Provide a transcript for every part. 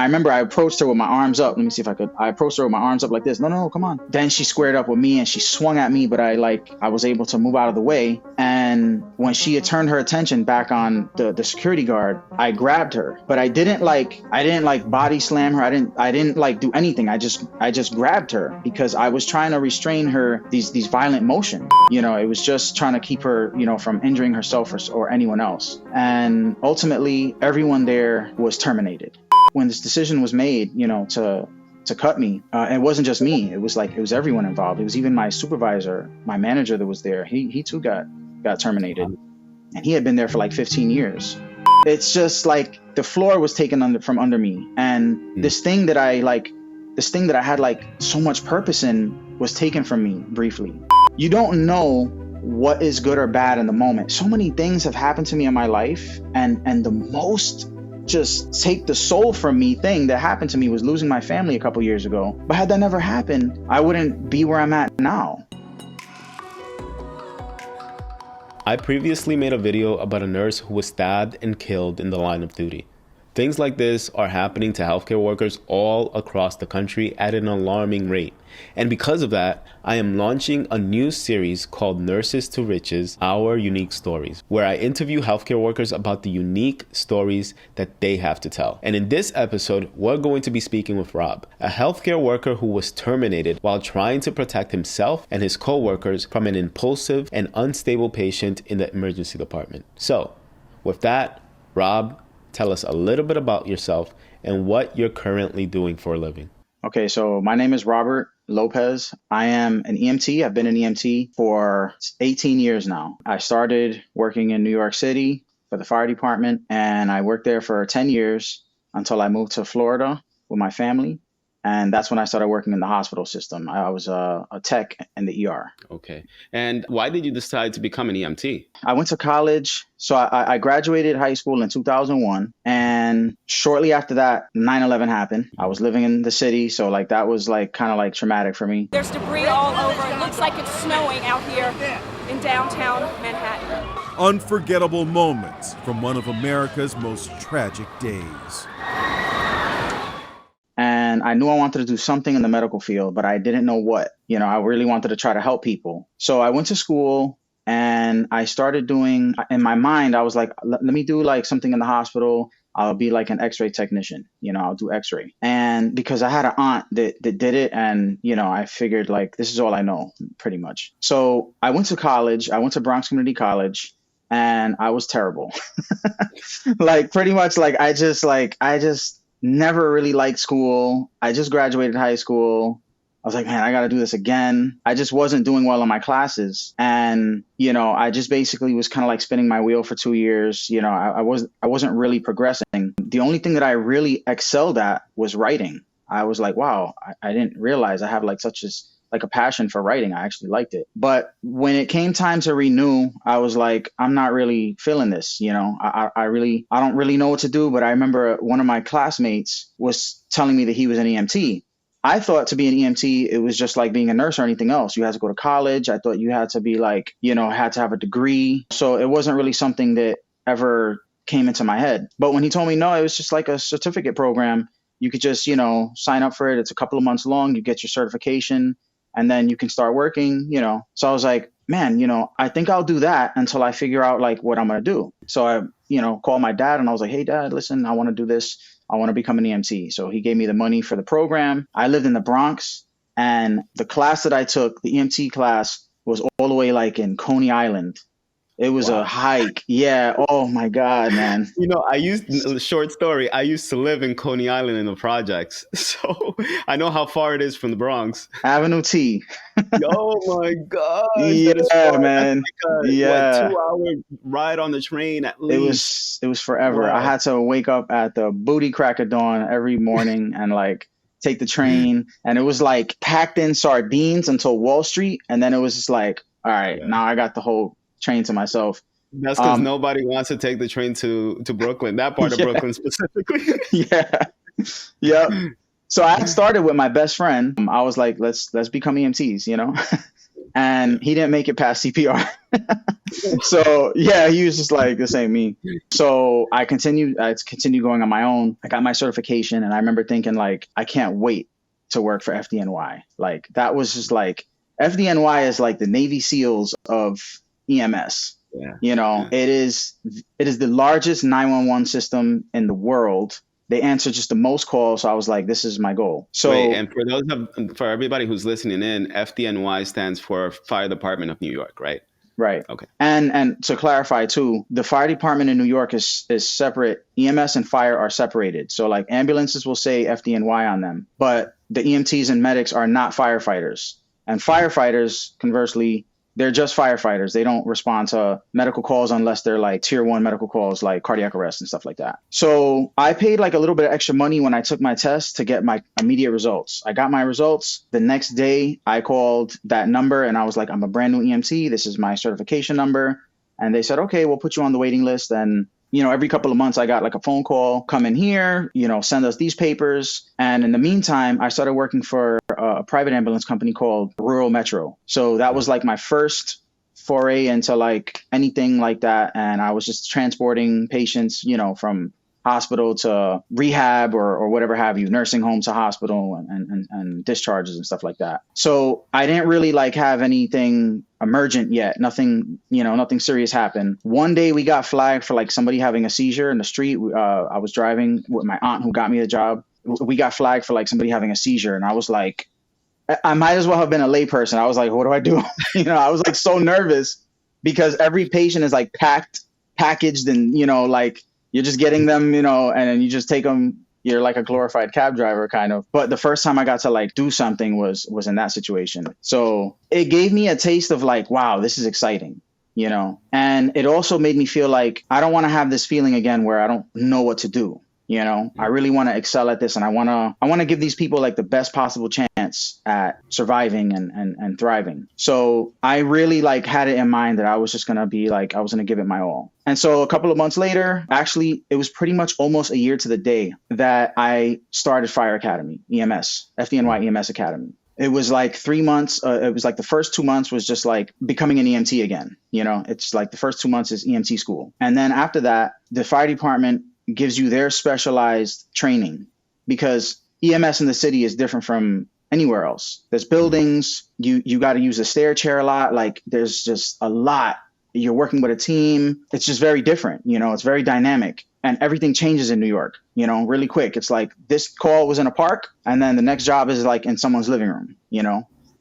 I remember I approached her with my arms up. Let me see if I could. I approached her with my arms up like this. No, no, no, come on. Then she squared up with me and she swung at me, but I was able to move out of the way. And when she had turned her attention back on the security guard, I grabbed her, but I didn't like body slam her. I didn't like do anything. I just grabbed her because I was trying to restrain her, these violent motions. It was just trying to keep her, from injuring herself or anyone else. And ultimately, everyone there was terminated. When this decision was made, to cut me, it wasn't just me. It was everyone involved. It was even my supervisor, my manager that was there. He too got terminated, and he had been there for like 15 years. It's just like the floor was taken from under me, and this thing that I had like so much purpose in was taken from me briefly. You don't know what is good or bad in the moment. So many things have happened to me in my life, and the most just take the soul from me thing that happened to me was losing my family a couple years ago. But had that never happened, I wouldn't be where I'm at now. I previously made a video about a nurse who was stabbed and killed in the line of duty. Things like this are happening to healthcare workers all across the country at an alarming rate. And because of that, I am launching a new series called Nurses to Riches, Our Unique Stories, where I interview healthcare workers about the unique stories that they have to tell. And in this episode, we're going to be speaking with Rob, a healthcare worker who was terminated while trying to protect himself and his coworkers from an impulsive and unstable patient in the emergency department. So, with that, Rob, tell us a little bit about yourself and what you're currently doing for a living. Okay, so my name is Robert Lopez. I am an EMT. I've been an EMT for 18 years now. I started working in New York City for the fire department, and I worked there for 10 years until I moved to Florida with my family. And that's when I started working in the hospital system. I was a tech in the ER. Okay. And why did you decide to become an EMT? I went to college. So I graduated high school in 2001. And shortly after that, 9/11 happened. I was living in the city. So that was kind of traumatic for me. There's debris all over. It looks like it's snowing out here in downtown Manhattan. Unforgettable moments from one of America's most tragic days. And I knew I wanted to do something in the medical field, but I didn't know what. I really wanted to try to help people. So I went to school and I started doing, in my mind, I was like, let me do something in the hospital. I'll be like an x-ray technician, I'll do x-ray. And because I had an aunt that did it, and, I figured this is all I know pretty much. So I went to college. I went to Bronx Community College, and I was terrible. Pretty much I just never really liked school. I just graduated high school. I was like, man, I got to do this again. I just wasn't doing well in my classes. And, I just basically was kind of spinning my wheel for 2 years. I wasn't really progressing. The only thing that I really excelled at was writing. I was like, wow, I didn't realize I have such a passion for writing. I actually liked it. But when it came time to renew, I was like, I'm not really feeling this. I don't really know what to do. But I remember one of my classmates was telling me that he was an EMT. I thought to be an EMT, it was just like being a nurse or anything else. You had to go to college. I thought you had to be had to have a degree. So it wasn't really something that ever came into my head. But when he told me, no, it was just like a certificate program. You could just, sign up for it. It's a couple of months long. You get your certification, and then you can start working, So I was like, man, I think I'll do that until I figure out what I'm going to do. So I, called my dad and I was like, hey, Dad, listen, I want to do this. I want to become an EMT. So he gave me the money for the program. I lived in the Bronx, and the class that I took, the EMT class, was all the way in Coney Island. It was a hike. Yeah. Oh my God, man. I used to live in Coney Island in the projects. So I know how far it is from the Bronx. Avenue T. Oh my God. Yeah, man. Yeah. 2-hour ride on the train at least. It was forever. Wow. I had to wake up at the booty crack of dawn every morning and take the train. And it was packed in sardines until Wall Street. And then it was just all right, now I got the whole train to myself. That's because nobody wants to take the train to Brooklyn, that part of Brooklyn specifically. Yeah. Yep. So I started with my best friend. I was like, let's become EMTs, And he didn't make it past CPR. So yeah, he was just like, this ain't me. So I continued going on my own. I got my certification, and I remember thinking like, I can't wait to work for FDNY. Like that was just like, FDNY is like the Navy SEALs of EMS. Yeah. Yeah. It is the largest 911 system in the world. They answer just the most calls. So I was like, this is my goal. Wait, So and for everybody who's listening in, FDNY stands for Fire Department of New York, right? right. Okay. And to clarify too, the fire department in New York is separate. EMS and fire are separated. So like ambulances will say FDNY on them, but the EMTs and medics are not firefighters. And firefighters, conversely, they're just firefighters. They don't respond to medical calls unless they're like tier one medical calls, like cardiac arrest and stuff like that. So I paid like a little bit of extra money when I took my test to get my immediate results. I got my results. The next day, I called that number and I was like, I'm a brand new EMT. This is my certification number. And they said, okay, we'll put you on the waiting list. And every couple of months, I got like a phone call, come in here, send us these papers. And in the meantime, I started working for a private ambulance company called Rural Metro. So that was like my first foray into like anything like that. And I was just transporting patients, from hospital to rehab or whatever have you, nursing home to hospital and discharges and stuff like that. So I didn't really like have anything emergent yet. Nothing serious happened. One day we got flagged for like somebody having a seizure in the street. I was driving with my aunt who got me the job. We got flagged for like somebody having a seizure. And I was like, I might as well have been a layperson. I was like, what do I do? I was like so nervous because every patient is like packaged and, like, you're just getting them, and then you just take them. You're like a glorified cab driver kind of. But the first time I got to like do something was in that situation. So it gave me a taste of like, wow, this is exciting, and it also made me feel like I don't want to have this feeling again where I don't know what to do. I really want to excel at this, and I want to give these people like the best possible chance at surviving and thriving. So I really like had it in mind that I was just going to be like, I was going to give it my all. And so a couple of months later, actually, it was pretty much almost a year to the day that I started Fire Academy, FDNY EMS Academy. It was like 3 months. It was like the first 2 months was just like becoming an EMT again. It's like the first 2 months is EMT school. And then after that, the fire department gives you their specialized training because EMS in the city is different from anywhere else. There's buildings, you got to use a stair chair a lot. Like there's just a lot. You're working with a team. It's just very different. It's very dynamic and everything changes in New York, really quick. It's like this call was in a park and then the next job is like in someone's living room,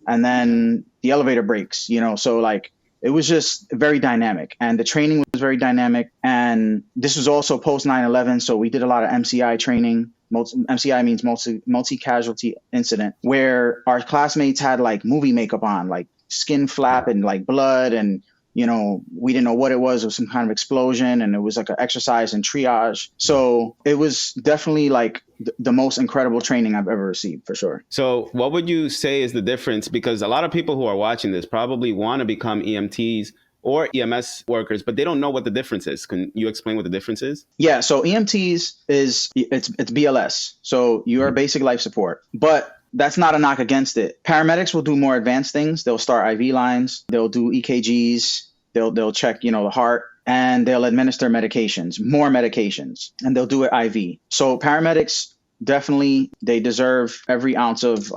and then the elevator breaks, so like it was just very dynamic and the training was very dynamic. And this was also post 9/11. So we did a lot of MCI training. MCI means multi-casualty incident, where our classmates had like movie makeup on, like skin flap and like blood. And, we didn't know what it was. It was some kind of explosion and it was like an exercise in triage. So it was definitely like the most incredible training I've ever received, for sure. So what would you say is the difference? Because a lot of people who are watching this probably want to become EMTs or EMS workers, but they don't know what the difference is. Can you explain what the difference is? Yeah. So EMTs it's BLS. So you are basic life support, but that's not a knock against it. Paramedics will do more advanced things. They'll start IV lines. They'll do EKGs. They'll check, the heart, and they'll administer more medications, and they'll do it IV. So paramedics, definitely, they deserve every ounce of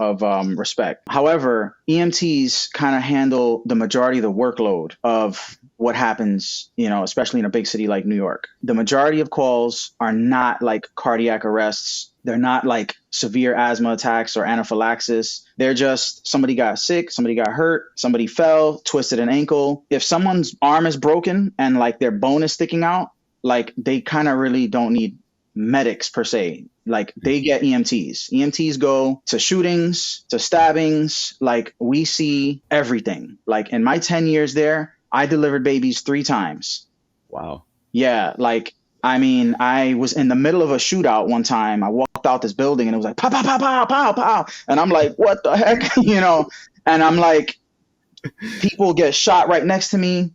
respect. However, EMTs kind of handle the majority of the workload of what happens, especially in a big city like New York. The majority of calls are not like cardiac arrests. They're not like severe asthma attacks or anaphylaxis. They're just somebody got sick, somebody got hurt, somebody fell, twisted an ankle. If someone's arm is broken and like their bone is sticking out, like they kind of really don't need medics per se. Like they get EMTs. EMTs go to shootings, to stabbings. Like we see everything. Like in my 10 years there, I delivered babies 3 times. Wow. Yeah. Like, I mean, I was in the middle of a shootout one time. I walked out this building and it was like, pow, pow, pow, pow, pow, pow. And I'm like, what the heck? And I'm like, people get shot right next to me.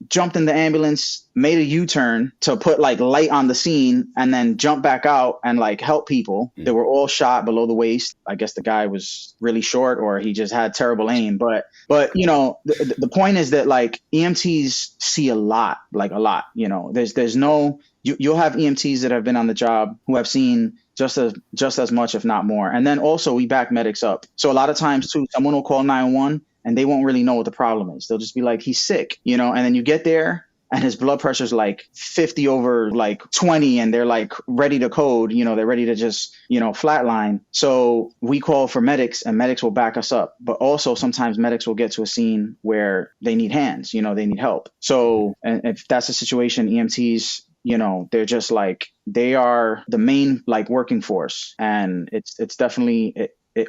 jumped in the ambulance, made a U-turn to put like light on the scene, and then jumped back out and like help people. They were all shot below the waist. I guess the guy was really short or he just had terrible aim. But you know, the point is that like EMTs see a lot, like a lot. You know, there's no you'll have EMTs that have been on the job who have seen just as much, if not more. And then also we back medics up. So a lot of times too, someone will call 911 and they won't really know what the problem is. They'll just be like, he's sick, you know, and then you get there and his blood pressure is like 50 over like 20 and they're like ready to code, you know, they're ready to just, you know, flatline. So we call for medics and medics will back us up. But also sometimes medics will get to a scene where they need hands, you know, they need help. So and if that's a situation, EMTs, you know, they're just like, they are the main like working force, and it's definitely, it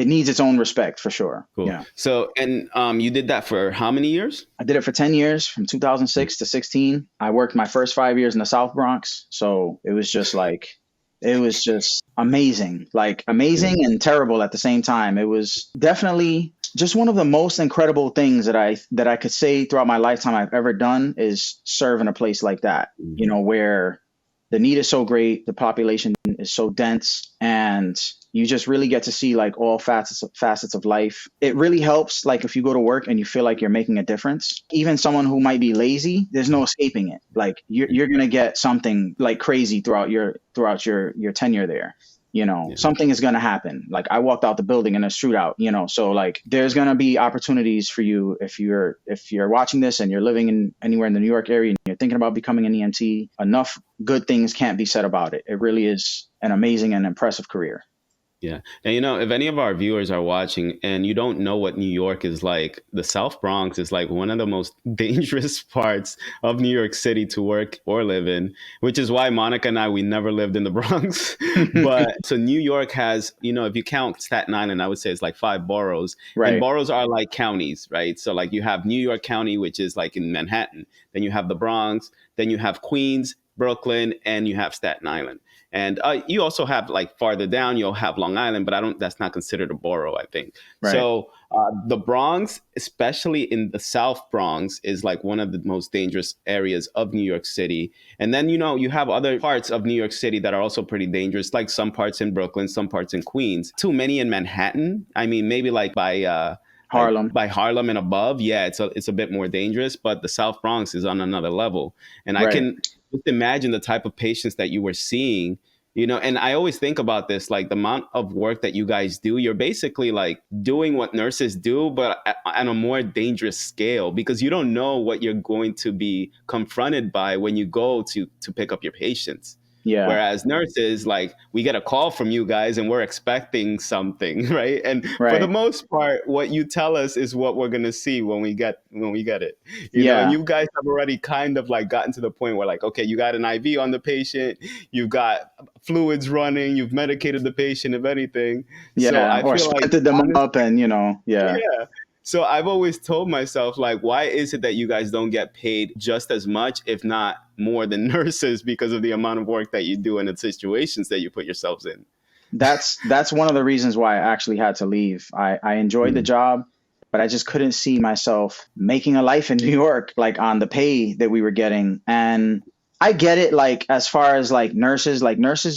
needs its own respect for sure. Cool. Yeah. So, and you did that for how many years? I did it for 10 years from 2006 to 16. I worked my first 5 years in the South Bronx. So it was just amazing, like amazing and terrible at the same time. It was definitely just one of the most incredible things that I could say throughout my lifetime I've ever done is serve in a place like that, you know, where the need is so great, the population is so dense, and you just really get to see like all facets of life. It really helps, like if you go to work and you feel like you're making a difference. Even someone who might be lazy, there's no escaping it. Like you're gonna get something like crazy throughout your tenure there. You know, something is going to happen. Like I walked out the building in a shootout, you know, so like there's going to be opportunities for you if you're watching this and you're living in anywhere in the New York area and you're thinking about becoming an EMT. Enough good things can't be said about it. It really is an amazing and impressive career. Yeah. And, you know, if any of our viewers are watching and you don't know what New York is like, the South Bronx is like one of the most dangerous parts of New York City to work or live in, which is why Monica and we never lived in the Bronx. But so New York has, you know, if you count Staten Island, I would say it's like 5 boroughs. Right. And boroughs are like counties, right? So like you have New York County, which is like in Manhattan. Then you have the Bronx. Then you have Queens, Brooklyn, and you have Staten Island. And you also have like farther down, you'll have Long Island, but that's not considered a borough, I think. Right. So the Bronx, especially in the South Bronx, is like one of the most dangerous areas of New York City. And then, you know, you have other parts of New York City that are also pretty dangerous, like some parts in Brooklyn, some parts in Queens. Too many in Manhattan. I mean, maybe like by Harlem. By Harlem and above. Yeah, it's a bit more dangerous, but the South Bronx is on another level. And I can just imagine the type of patients that you were seeing, you know, and I always think about this, like the amount of work that you guys do, you're basically like doing what nurses do, but on a more dangerous scale, because you don't know what you're going to be confronted by when you go to pick up your patients. Yeah. Whereas nurses, like we get a call from you guys and we're expecting something, right? And for the most part, what you tell us is what we're going to see when we get it. You know, and you guys have already kind of like gotten to the point where like, okay, you got an IV on the patient, you've got fluids running, you've medicated the patient, if anything. Yeah. So I feel like them up and, you know, yeah. So I've always told myself, like, why is it that you guys don't get paid just as much, if not more than nurses, because of the amount of work that you do and the situations that you put yourselves in? That's one of the reasons why I actually had to leave. I enjoyed the job, but I just couldn't see myself making a life in New York, like on the pay that we were getting. And I get it, like as far as like nurses,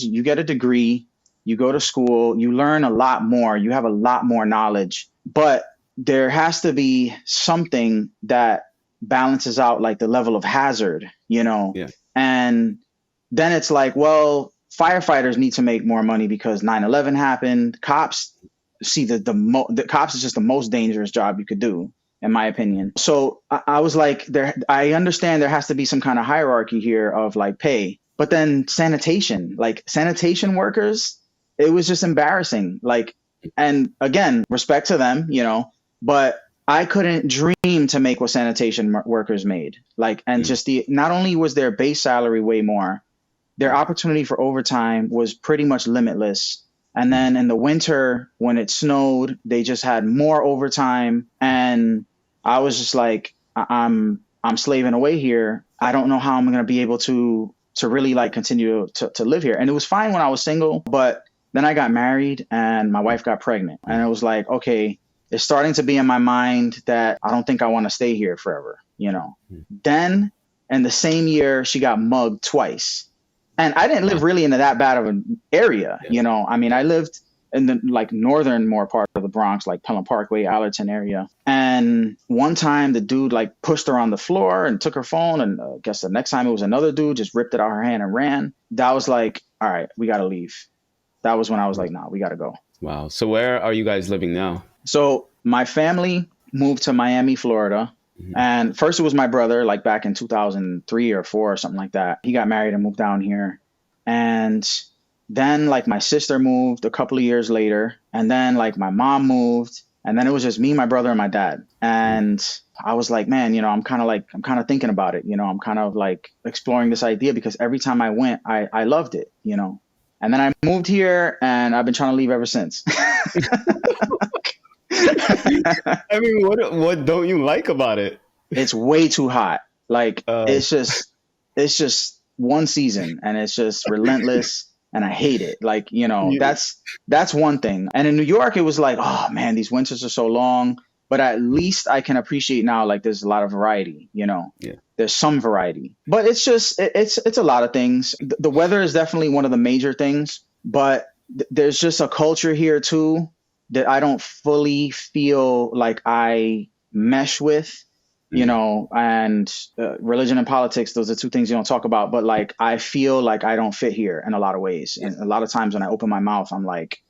you get a degree, you go to school, you learn a lot more, you have a lot more knowledge, but there has to be something that balances out like the level of hazard, you know? Yeah. And then it's like, well, firefighters need to make more money because 9/11 happened. Cops see the cops is just the most dangerous job you could do, in my opinion. So I was like, I understand there has to be some kind of hierarchy here of like pay, but then sanitation workers, it was just embarrassing. Like, and again, respect to them, you know, but I couldn't dream to make what sanitation workers made. Like, and just not only was their base salary way more, their opportunity for overtime was pretty much limitless. And then in the winter, when it snowed, they just had more overtime. And I was just like, I'm slaving away here. I don't know how I'm going to be able to really like continue to live here. And it was fine when I was single, but then I got married and my wife got pregnant. And it was like, okay, it's starting to be in my mind that I don't think I want to stay here forever. you know. Then in the same year, she got mugged twice. And I didn't live really into that bad of an area, you know. I mean, I lived in the like northern more part of the Bronx, like Pelham Parkway, Allerton area. And one time the dude like pushed her on the floor and took her phone. And I guess the next time it was another dude just ripped it out of her hand and ran. That was like, all right, we got to leave. That was when I was like, nah, we got to go. Wow. So where are you guys living now? So my family moved to Miami, Florida. And first it was my brother, like back in 2003 or four or something like that. He got married and moved down here. And then like my sister moved a couple of years later. And then like my mom moved. And then it was just me, my brother, and my dad. And I was like, man, you know, I'm kind of thinking about it. You know, I'm kind of like exploring this idea because every time I went, I loved it, you know. And then I moved here and I've been trying to leave ever since. I mean, what don't you like about it? It's way too hot. Like it's just one season and it's just relentless and I hate it. Like, you know, that's one thing. And in New York, it was like, oh man, these winters are so long. But at least I can appreciate now, like there's a lot of variety, you know. Yeah. There's some variety. But it's just it's a lot of things. The weather is definitely one of the major things, but there's just a culture here too that I don't fully feel like I mesh with, you know, and religion and politics, those are two things you don't talk about. But like, I feel like I don't fit here in a lot of ways. And a lot of times when I open my mouth, I'm like,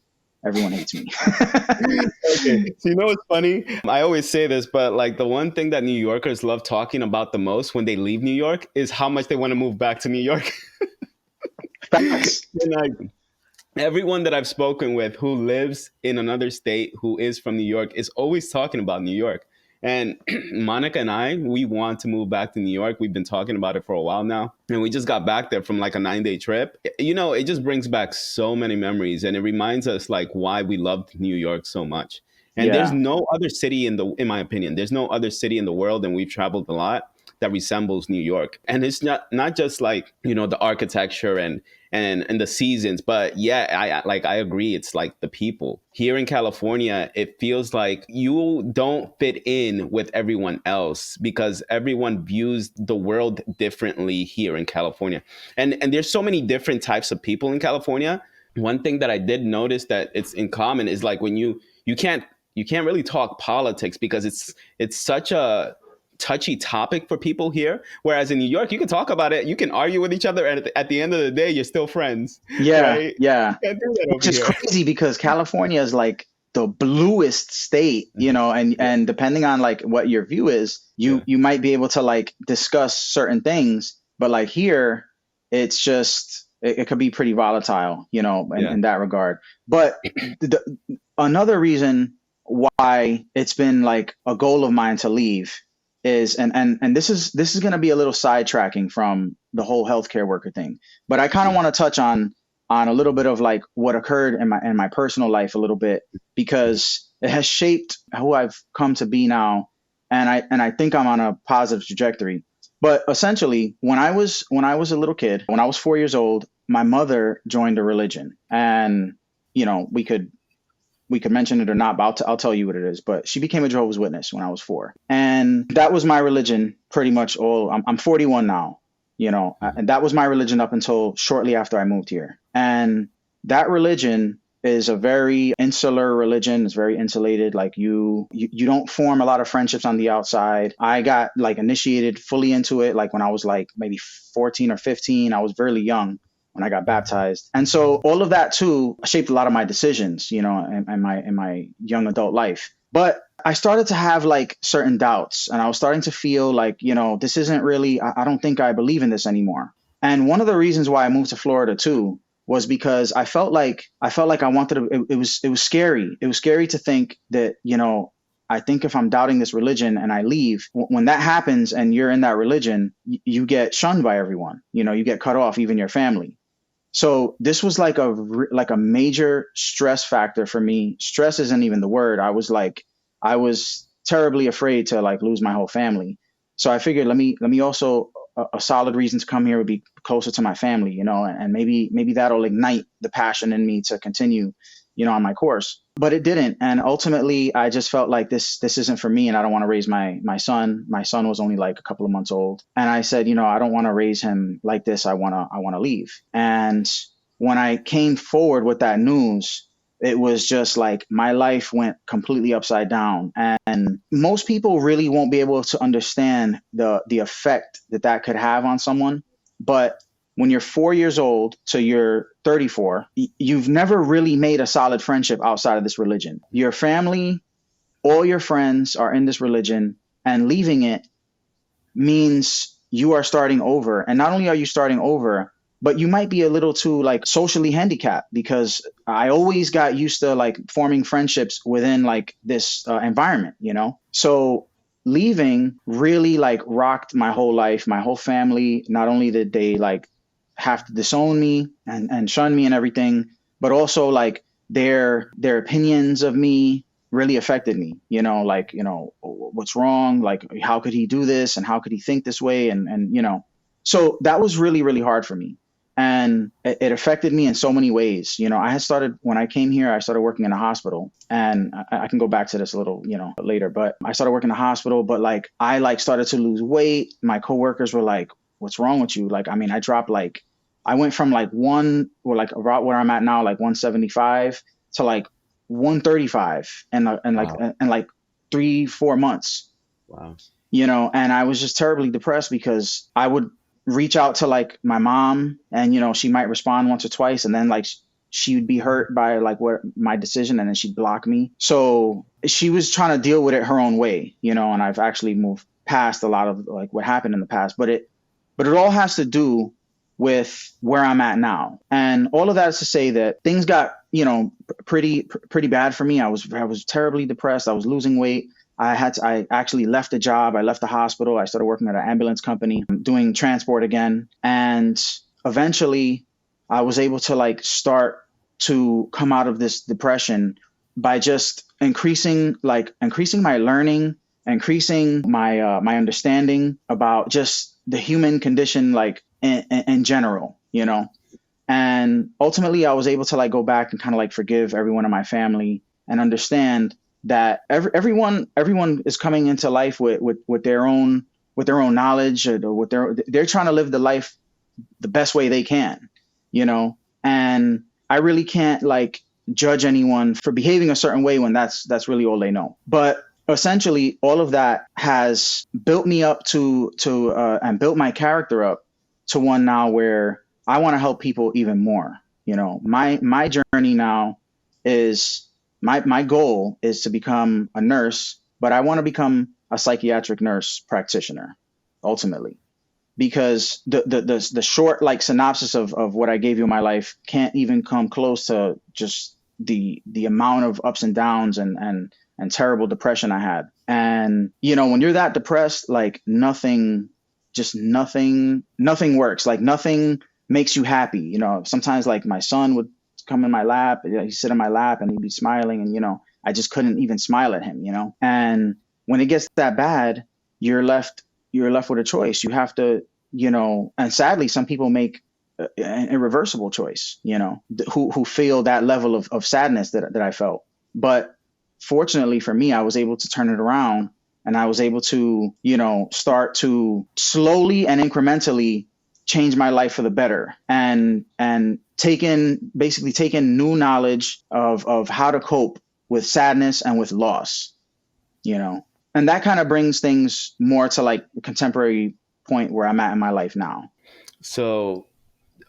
everyone hates me. Okay. So you know what's funny? I always say this, but like the one thing that New Yorkers love talking about the most when they leave New York is how much they want to move back to New York. Facts. And like, everyone that I've spoken with who lives in another state, who is from New York, is always talking about New York. And Monica and I, we want to move back to New York. We've been talking about it for a while now. And we just got back there from like a 9-day trip. You know, it just brings back so many memories. And it reminds us like why we loved New York so much. And there's no other city in my opinion, there's no other city in the world, and we've traveled a lot, that resembles New York. And it's not just like, you know, the architecture and the seasons, but yeah, I agree. It's like the people here in California. It feels like you don't fit in with everyone else because everyone views the world differently here in California. And there's so many different types of people in California. One thing that I did notice that it's in common is like when you can't really talk politics because it's such a touchy topic for people here, whereas in New York you can talk about it, you can argue with each other, and at the end of the day you're still friends. Right? Which is crazy because California is like the bluest state, you know, and depending on like what your view is, you might be able to like discuss certain things, but like here it's just it could be pretty volatile, you know, in that regard. But another reason why it's been like a goal of mine to leave is, and this is going to be a little sidetracking from the whole healthcare worker thing, but I kind of want to touch on a little bit of like what occurred in my personal life a little bit, because it has shaped who I've come to be now. And I think I'm on a positive trajectory. But essentially, when I was a little kid, when I was 4 years old, my mother joined a religion, and, you know, we could mention it or not, but I'll tell you what it is. But she became a Jehovah's Witness when I was 4. And that was my religion pretty much I'm 41 now, you know, and that was my religion up until shortly after I moved here. And that religion is a very insular religion. It's very insulated. Like you don't form a lot of friendships on the outside. I got like initiated fully into it like when I was like maybe 14 or 15. I was very young when I got baptized. And so all of that too shaped a lot of my decisions, you know, in my young adult life. But I started to have like certain doubts, and I was starting to feel like, you know, this isn't really, I don't think I believe in this anymore. And one of the reasons why I moved to Florida too was because I felt like I wanted to, it was scary. It was scary to think that, you know, I think if I'm doubting this religion and I leave, when that happens and you're in that religion, you get shunned by everyone, you know, you get cut off, even your family. So this was like a major stress factor for me. Stress isn't even the word. I was terribly afraid to like lose my whole family. So I figured let me also a solid reason to come here would be closer to my family, and maybe that'll ignite the passion in me to continue, on my course. But it didn't. And ultimately I just felt like this isn't for me, and I don't want to raise my son. My son was only like a couple of months old. And I said, I don't want to raise him like this. I want to leave. And when I came forward with that news, it was just like my life went completely upside down. And most people really won't be able to understand the effect that could have on someone. But when you're 4 years old to you're 34, you've never really made a solid friendship outside of this religion. Your family, all your friends are in this religion, and leaving it means you are starting over. And not only are you starting over, but you might be a little too like socially handicapped, because I always got used to like forming friendships within like this environment, So leaving really like rocked my whole life, my whole family. Not only did they like have to disown me and shun me and everything, but also like their opinions of me really affected me, what's wrong? Like, how could he do this? And how could he think this way? And so that was really, really hard for me. And it affected me in so many ways. When I came here, I started working in a hospital, and I can go back to this a little, later, but I started working in a hospital, but like, I like started to lose weight. My coworkers were like, what's wrong with you? Like, I mean, I went from like about where I'm at now, like 175 to like 135 and Wow. like 3-4 months. Wow. And I was just terribly depressed, because I would reach out to like my mom, and she might respond once or twice, and then like she would be hurt by like what my decision, and then she'd block me. So she was trying to deal with it her own way, and I've actually moved past a lot of like what happened in the past, but it all has to do with where I'm at now. And all of that is to say that things got, pretty bad for me. I was terribly depressed. I was losing weight. I actually left the job. I left the hospital. I started working at an ambulance company, doing transport again. And eventually I was able to like start to come out of this depression by just increasing my learning, increasing my understanding about just the human condition, like in general, and ultimately I was able to like go back and kind of like forgive everyone in my family, and understand that everyone is coming into life with their own knowledge, or they're trying to live the life the best way they can, and I really can't like judge anyone for behaving a certain way when that's really all they know. But essentially all of that has built me up and built my character up to one now where I want to help people even more. My journey now is my goal is to become a nurse, but I want to become a psychiatric nurse practitioner ultimately, because the short like synopsis of what I gave you in my life can't even come close to just the amount of ups and downs and terrible depression I had. And when you're that depressed, like nothing works. Like nothing makes you happy. Sometimes like my son would come in my lap, he'd sit in my lap and he'd be smiling, and I just couldn't even smile at him. And when it gets that bad, you're left with a choice. You have to, and sadly some people make an irreversible choice, who feel that level of sadness that I felt. But fortunately for me, I was able to turn it around, and I was able to, start to slowly and incrementally change my life for the better, and take in new knowledge of how to cope with sadness and with loss, and that kind of brings things more to like the contemporary point where I'm at in my life now. So,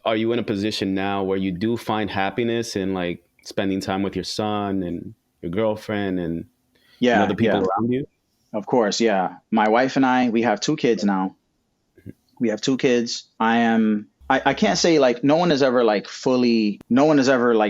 are you in a position now where you do find happiness in like spending time with your son and your girlfriend and Yeah, the people yeah, around you? of course. Yeah. My wife and I, we have 2 kids now. We have 2 kids. I can't say like no one has ever like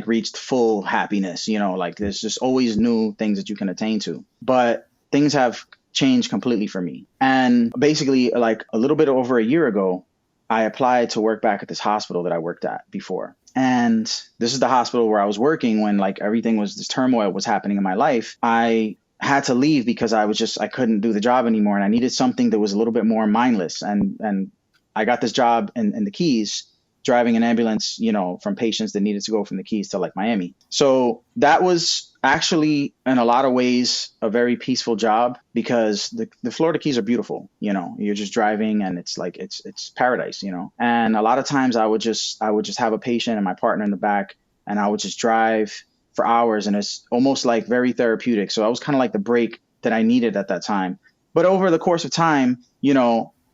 reached full happiness, like there's just always new things that you can attain to. But things have changed completely for me. And basically like a little bit over a year ago, I applied to work back at this hospital that I worked at before. And this is the hospital where I was working when like this turmoil was happening in my life. I had to leave because I couldn't do the job anymore. And I needed something that was a little bit more mindless and I got this job in the Keys, driving an ambulance, from patients that needed to go from the Keys to like Miami. So that was actually in a lot of ways a very peaceful job because the Florida Keys are beautiful. You're just driving and it's like it's paradise. And a lot of times I would just have a patient and my partner in the back, and I would just drive for hours, and it's almost like very therapeutic. So I was kind of like the break that I needed at that time. But over the course of time,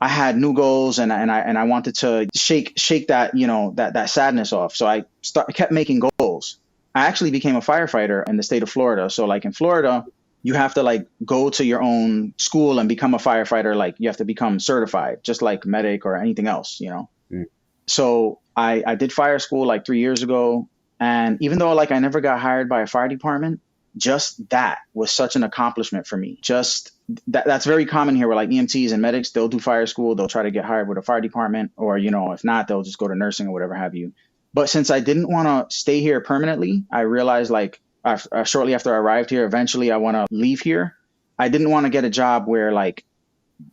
I had new goals, and I wanted to shake that, that sadness off. So I kept making goals. I actually became a firefighter in the state of Florida. So like in Florida, you have to like go to your own school and become a firefighter. Like you have to become certified, just like medic or anything else. Mm. So I did fire school like 3 years ago. And even though like I never got hired by a fire department, just that was such an accomplishment for me. Just that's very common here where like EMTs and medics, they'll do fire school. They'll try to get hired with a fire department, or, if not, they'll just go to nursing or whatever have you. But since I didn't want to stay here permanently, I realized like shortly after I arrived here, eventually I want to leave here. I didn't want to get a job where like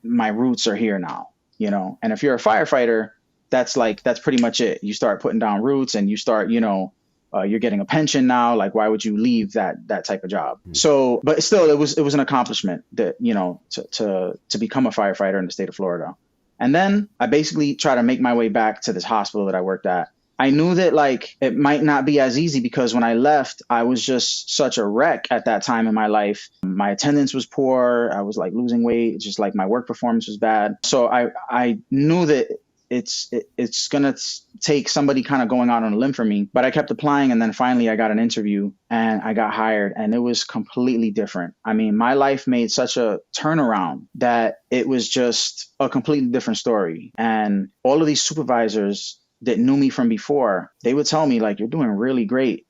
my roots are here now, and if you're a firefighter, that's pretty much it. You start putting down roots and you start, you're getting a pension now. Like, why would you leave that type of job? So, but still, it was an accomplishment that, to become a firefighter in the state of Florida. And then I basically try to make my way back to this hospital that I worked at. I knew that like it might not be as easy because when I left, I was just such a wreck at that time in my life. My attendance was poor. I was like losing weight. Just like my work performance was bad. So I knew that it's going to take somebody kind of going out on a limb for me. But I kept applying, and then finally I got an interview and I got hired, and it was completely different. I mean, my life made such a turnaround that it was just a completely different story. And all of these supervisors that knew me from before, they would tell me like, you're doing really great,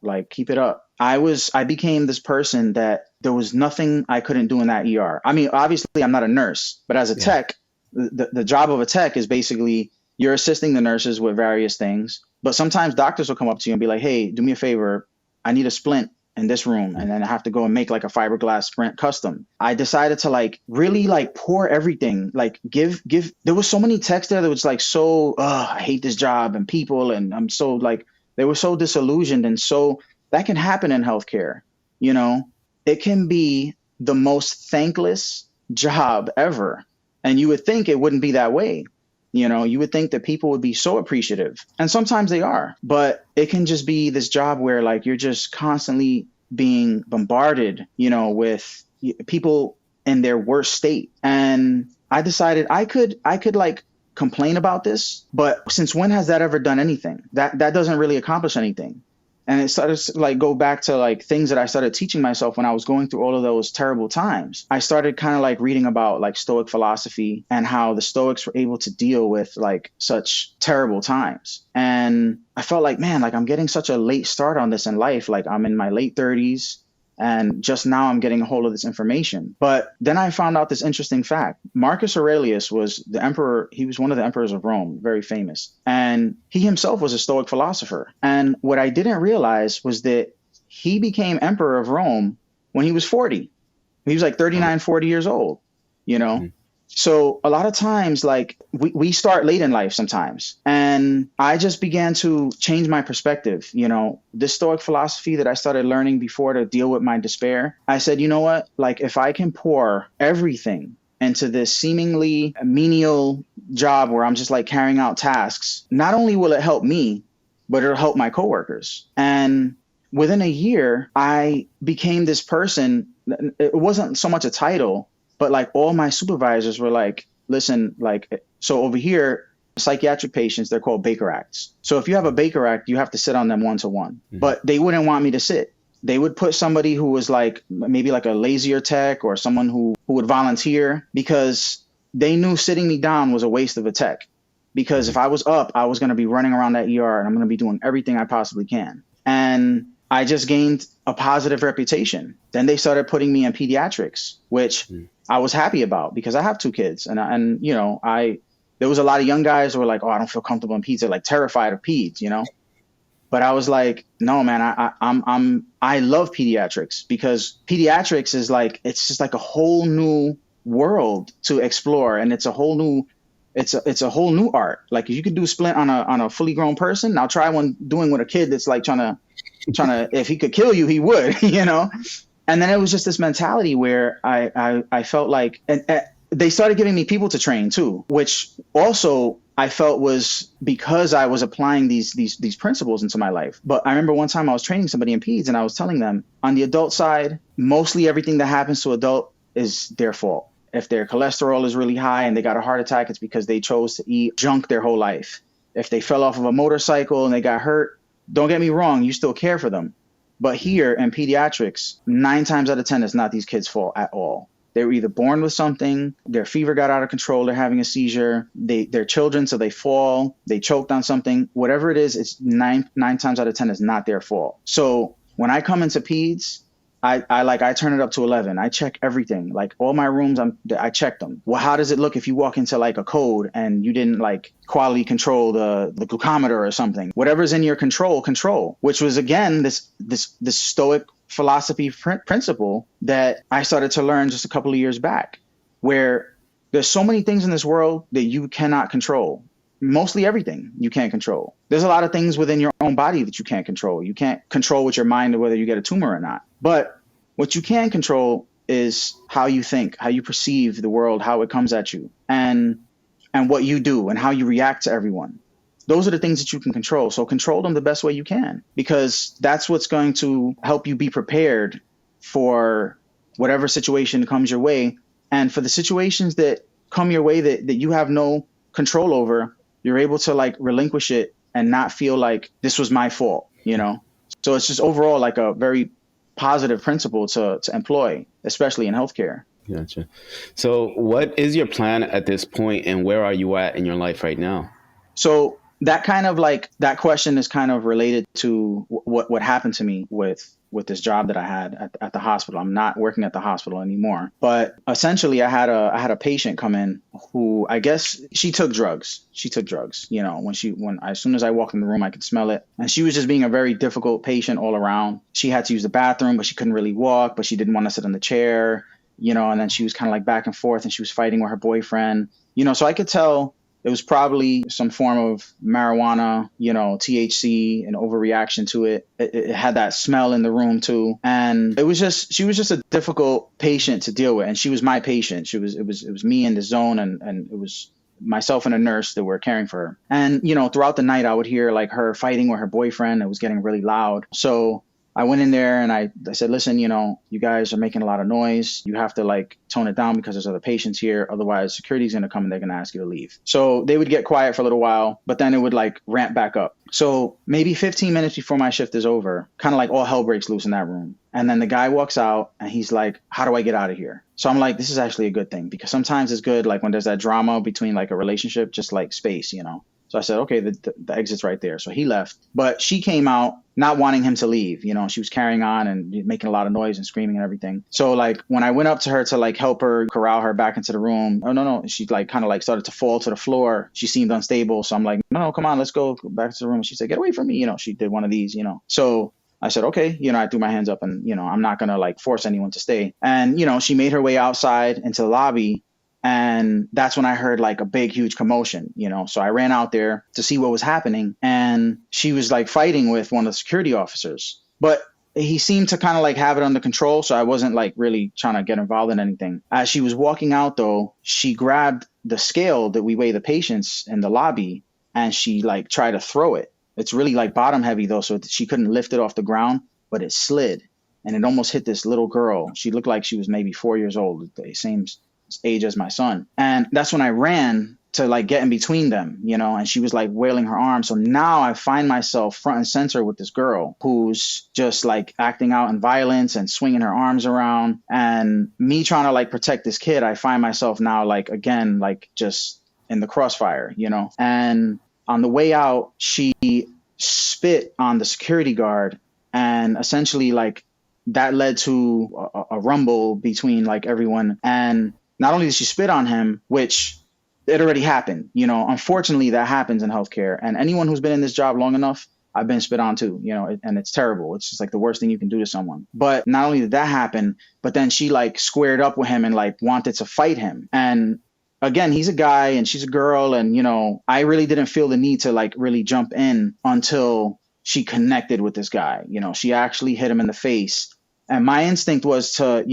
like keep it up. I became this person that there was nothing I couldn't do in that ER. I mean, obviously I'm not a nurse, but as a tech, the job of a tech is basically you're assisting the nurses with various things. But sometimes doctors will come up to you and be like, hey, do me a favor. I need a splint in this room. And then I have to go and make like a fiberglass splint custom. I decided to like really like pour everything, like give. There was so many techs there that was like, I hate this job and people. And I'm so like, they were so disillusioned. And so that can happen in healthcare. It can be the most thankless job ever. And you would think it wouldn't be that way. You would think that people would be so appreciative. And sometimes they are. But it can just be this job where like you're just constantly being bombarded, with people in their worst state. And I decided I could like complain about this. But since when has that ever done anything? That doesn't really accomplish anything. And it started to like go back to like things that I started teaching myself when I was going through all of those terrible times. I started kind of like reading about like Stoic philosophy and how the Stoics were able to deal with like such terrible times. And I felt like, man, like I'm getting such a late start on this in life. Like I'm in my late 30s. And just now I'm getting a hold of this information. But then I found out this interesting fact. Marcus Aurelius was the emperor. He was one of the emperors of Rome, very famous. And he himself was a Stoic philosopher. And what I didn't realize was that he became emperor of Rome when he was 40. He was like 39, 40 years old, Mm-hmm. So a lot of times, like we start late in life sometimes. And I just began to change my perspective. This Stoic philosophy that I started learning before to deal with my despair. I said, you know what? Like if I can pour everything into this seemingly menial job where I'm just like carrying out tasks, not only will it help me, but it'll help my coworkers. And within a year, I became this person. It wasn't so much a title, but like all my supervisors were like, listen, like, so over here, psychiatric patients, they're called Baker Acts. So if you have a Baker Act, you have to sit on them 1-to-1, but they wouldn't want me to sit. They would put somebody who was like, maybe like a lazier tech or someone who would volunteer, because they knew sitting me down was a waste of a tech. Because if I was up, I was going to be running around that ER and I'm going to be doing everything I possibly can. And I just gained a positive reputation. Then they started putting me in pediatrics, which I was happy about because I have 2 kids. And there was a lot of young guys who were like, oh, I don't feel comfortable in peds. They're like terrified of peds, But I was like, no, man, I love pediatrics because pediatrics is like, it's just like a whole new world to explore. And it's a whole new it's a whole new art. Like you could do splint on a fully grown person. Now try one doing with a kid that's like trying to if he could kill you, he would, you know? And then it was just this mentality where I felt like, and they started giving me people to train too, which also I felt was because I was applying these principles into my life. But I remember one time I was training somebody in peds and I was telling them on the adult side, mostly everything that happens to adult is their fault. If their cholesterol is really high and they got a heart attack, it's because they chose to eat junk their whole life. If they fell off of a motorcycle and they got hurt, don't get me wrong, you still care for them. But here in pediatrics, 9 times out of 10, it's not these kids' fault at all. They were either born with something, their fever got out of control, they're having a seizure, they're children, so they fall, they choked on something. Whatever it is, it's nine times out of 10 is not their fault. So when I come into peds, I turn it up to 11. I check everything. Like all my rooms, I check them. Well, how does it look if you walk into like a code and you didn't like quality control the glucometer or something? Whatever's in your control, which was again, this stoic philosophy principle that I started to learn just a couple of years back, where there's so many things in this world that you cannot control. Mostly everything you can't control. There's a lot of things within your own body that you can't control. You can't control with your mind whether you get a tumor or not. But what you can control is how you think, how you perceive the world, how it comes at you, and what you do and how you react to everyone. Those are the things that you can control. So control them the best way you can, because that's what's going to help you be prepared for whatever situation comes your way. And for the situations that come your way that you have no control over, you're able to like relinquish it and not feel like this was my fault, you know? So it's just overall like a very positive principle to employ, especially in healthcare. Gotcha. So what is your plan at this point and where are you at in your life right now? So that kind of like that question is kind of related to what happened to me with this job that I had at the hospital. I'm not working at the hospital anymore, but essentially I had a patient come in who I guess she took drugs. You know, when as soon as I walked in the room, I could smell it. And she was just being a very difficult patient all around. She had to use the bathroom, but she couldn't really walk, but she didn't want to sit in the chair, you know, and then she was kind of like back and forth and she was fighting with her boyfriend, you know, so I could tell it was probably some form of marijuana, you know, THC, and overreaction to it. It had that smell in the room too. And she was just a difficult patient to deal with. And she was my patient. It was me in the zone, and it was myself and a nurse that were caring for her. And, you know, throughout the night, I would hear like her fighting with her boyfriend. It was getting really loud. So I went in there and I said, listen, you know, you guys are making a lot of noise. You have to like tone it down because there's other patients here. Otherwise, security's going to come and they're going to ask you to leave. So they would get quiet for a little while, but then it would like ramp back up. So maybe 15 minutes before my shift is over, kind of like all hell breaks loose in that room. And then the guy walks out and he's like, how do I get out of here? So I'm like, this is actually a good thing, because sometimes it's good, like when there's that drama between like a relationship, just like space, you know? So I said, okay, the exit's right there. So he left, but she came out not wanting him to leave. You know, she was carrying on and making a lot of noise and screaming and everything. So like when I went up to her to like help her corral her back into the room, oh no, she like kind of like started to fall to the floor. She seemed unstable. So I'm like, no, come on, let's go back to the room. She said, get away from me. You know, she did one of these, you know. So I said, okay, you know, I threw my hands up and, you know, I'm not going to like force anyone to stay. And, you know, she made her way outside into the lobby. And that's when I heard like a big, huge commotion, you know. So I ran out there to see what was happening. And she was like fighting with one of the security officers. But he seemed to kind of like have it under control. So I wasn't like really trying to get involved in anything. As she was walking out, though, she grabbed the scale that we weigh the patients in the lobby and she like tried to throw it. It's really like bottom heavy, though. So she couldn't lift it off the ground, but it slid and it almost hit this little girl. She looked like she was maybe 4 years old. The same age as my son. And that's when I ran to like get in between them, you know, and she was like wailing her arms. So now I find myself front and center with this girl who's just like acting out in violence and swinging her arms around, and me trying to like protect this kid. I find myself now like, again, like just in the crossfire, you know. And on the way out, she spit on the security guard, and essentially like that led to a rumble between like everyone. And not only did she spit on him, which it already happened, you know, unfortunately that happens in healthcare. And anyone who's been in this job long enough, I've been spit on too, you know, and it's terrible. It's just like the worst thing you can do to someone. But not only did that happen, but then she like squared up with him and like wanted to fight him. And again, he's a guy and she's a girl. And, I really didn't feel the need to like really jump in until she connected with this guy. She actually hit him in the face. And my instinct was to,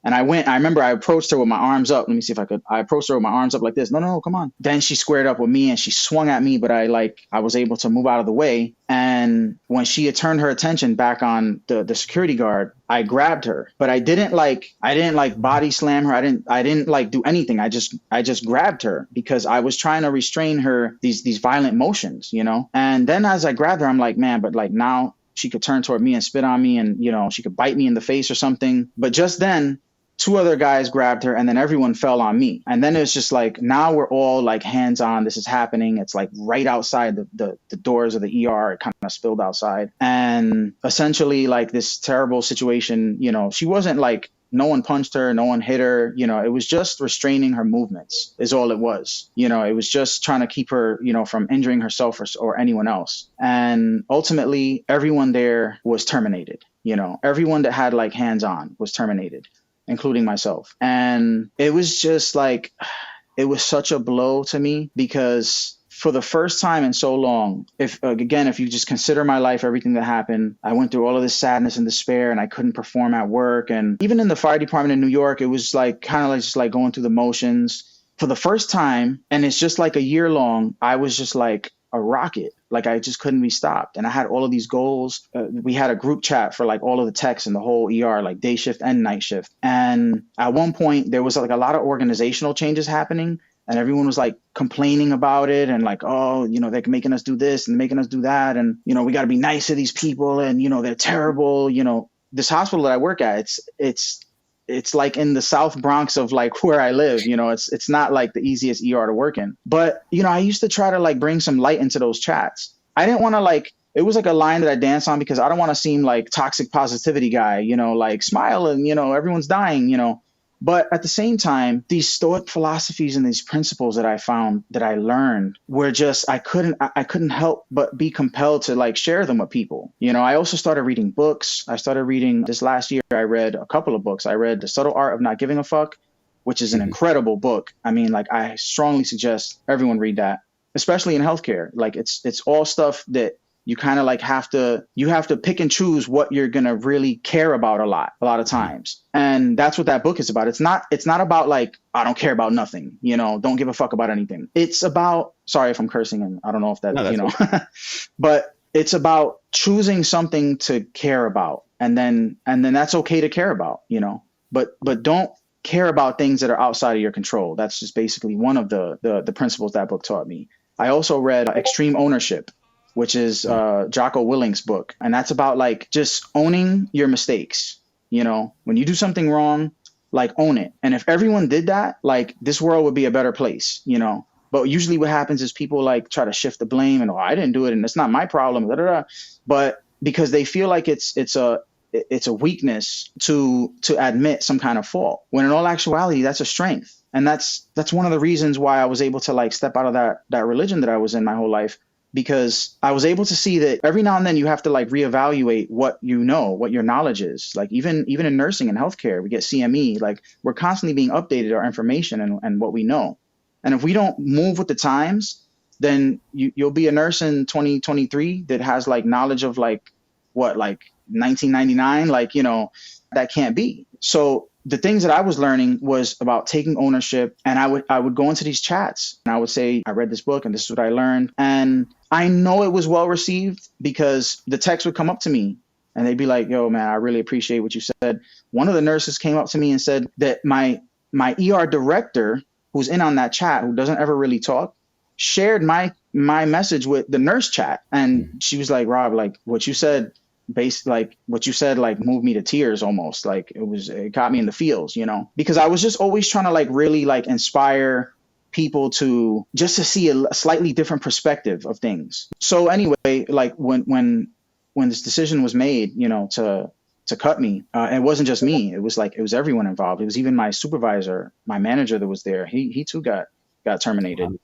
and I remember I approached her with my arms up. Let me see if I approached her with my arms up like this. No, no, no, come on. Then she squared up with me and she swung at me, but I was able to move out of the way. And when she had turned her attention back on the security guard, I grabbed her, but I didn't like body slam her. I didn't like do anything. I just grabbed her because I was trying to restrain her, these violent motions, And then as I grabbed her, I'm like, man, but like now she could turn toward me and spit on me and, she could bite me in the face or something. But just then, two other guys grabbed her and then everyone fell on me. And then it's just like, now we're all like hands on. This is happening. It's like right outside the doors of the ER. It kind of spilled outside. And essentially like this terrible situation, she wasn't like, no one punched her, no one hit her. It was just restraining her movements is all it was. It was just trying to keep her, from injuring herself or anyone else. And ultimately, everyone there was terminated. Everyone that had like hands on was terminated, including myself. And it was just like, it was such a blow to me because for the first time in so long, if you just consider my life, everything that happened, I went through all of this sadness and despair and I couldn't perform at work. And even in the fire department in New York, it was like kind of like just like going through the motions for the first time. And it's just like a year long, I was just like a rocket. Like I just couldn't be stopped. And I had all of these goals. We had a group chat for like all of the techs in the whole ER, like day shift and night shift. And at one point there was like a lot of organizational changes happening and everyone was like complaining about it and like, oh, they're making us do this and making us do that. And, we got to be nice to these people and, they're terrible. This hospital that I work at, it's like in the South Bronx of like where I live, it's not like the easiest ER to work in. But, I used to try to like bring some light into those chats. I didn't want to it was like a line that I danced on because I don't want to seem like toxic positivity guy, like smile and, everyone's dying, But at the same time, these Stoic philosophies and these principles that I found, that I learned, were just, I couldn't help but be compelled to like share them with people. I also started reading books. I started reading this last year. I read a couple of books. I read The Subtle Art of Not Giving a Fuck, which is an incredible book. I mean, like I strongly suggest everyone read that, especially in healthcare. Like it's all stuff that you kind of like you have to pick and choose what you're going to really care about a lot of times. And that's what that book is about. It's not about like, I don't care about nothing, don't give a fuck about anything. It's about, sorry if I'm cursing and I don't know if that, No, but it's about choosing something to care about. And then that's okay to care about, but don't care about things that are outside of your control. That's just basically one of the principles that book taught me. I also read Extreme Ownership, which is Jocko Willink's book. And that's about like just owning your mistakes. When you do something wrong, like own it. And if everyone did that, like this world would be a better place, But usually what happens is people like try to shift the blame and, oh, I didn't do it and it's not my problem. Blah, blah, blah. But because they feel like it's a weakness to admit some kind of fault, when in all actuality, that's a strength. And that's one of the reasons why I was able to like step out of that religion that I was in my whole life. Because I was able to see that every now and then you have to like reevaluate what what your knowledge is. Like even in nursing and healthcare, we get CME, like we're constantly being updated our information and what we know. And if we don't move with the times, then you'll be a nurse in 2023 that has like knowledge of like 1999, that can't be. So the things that I was learning was about taking ownership, and I would go into these chats and I would say, I read this book and this is what I learned. And I know it was well received because the techs would come up to me and they'd be like, yo, man, I really appreciate what you said. One of the nurses came up to me and said that my ER director, who's in on that chat, who doesn't ever really talk, shared my message with the nurse chat. And she was like, Rob, like what you said, moved me to tears almost. Like it got me in the feels, because I was just always trying to like really like inspire people to see a slightly different perspective of things. So anyway, like when this decision was made, to cut me, it wasn't just me. It was everyone involved. It was even my supervisor, my manager that was there. He too got terminated,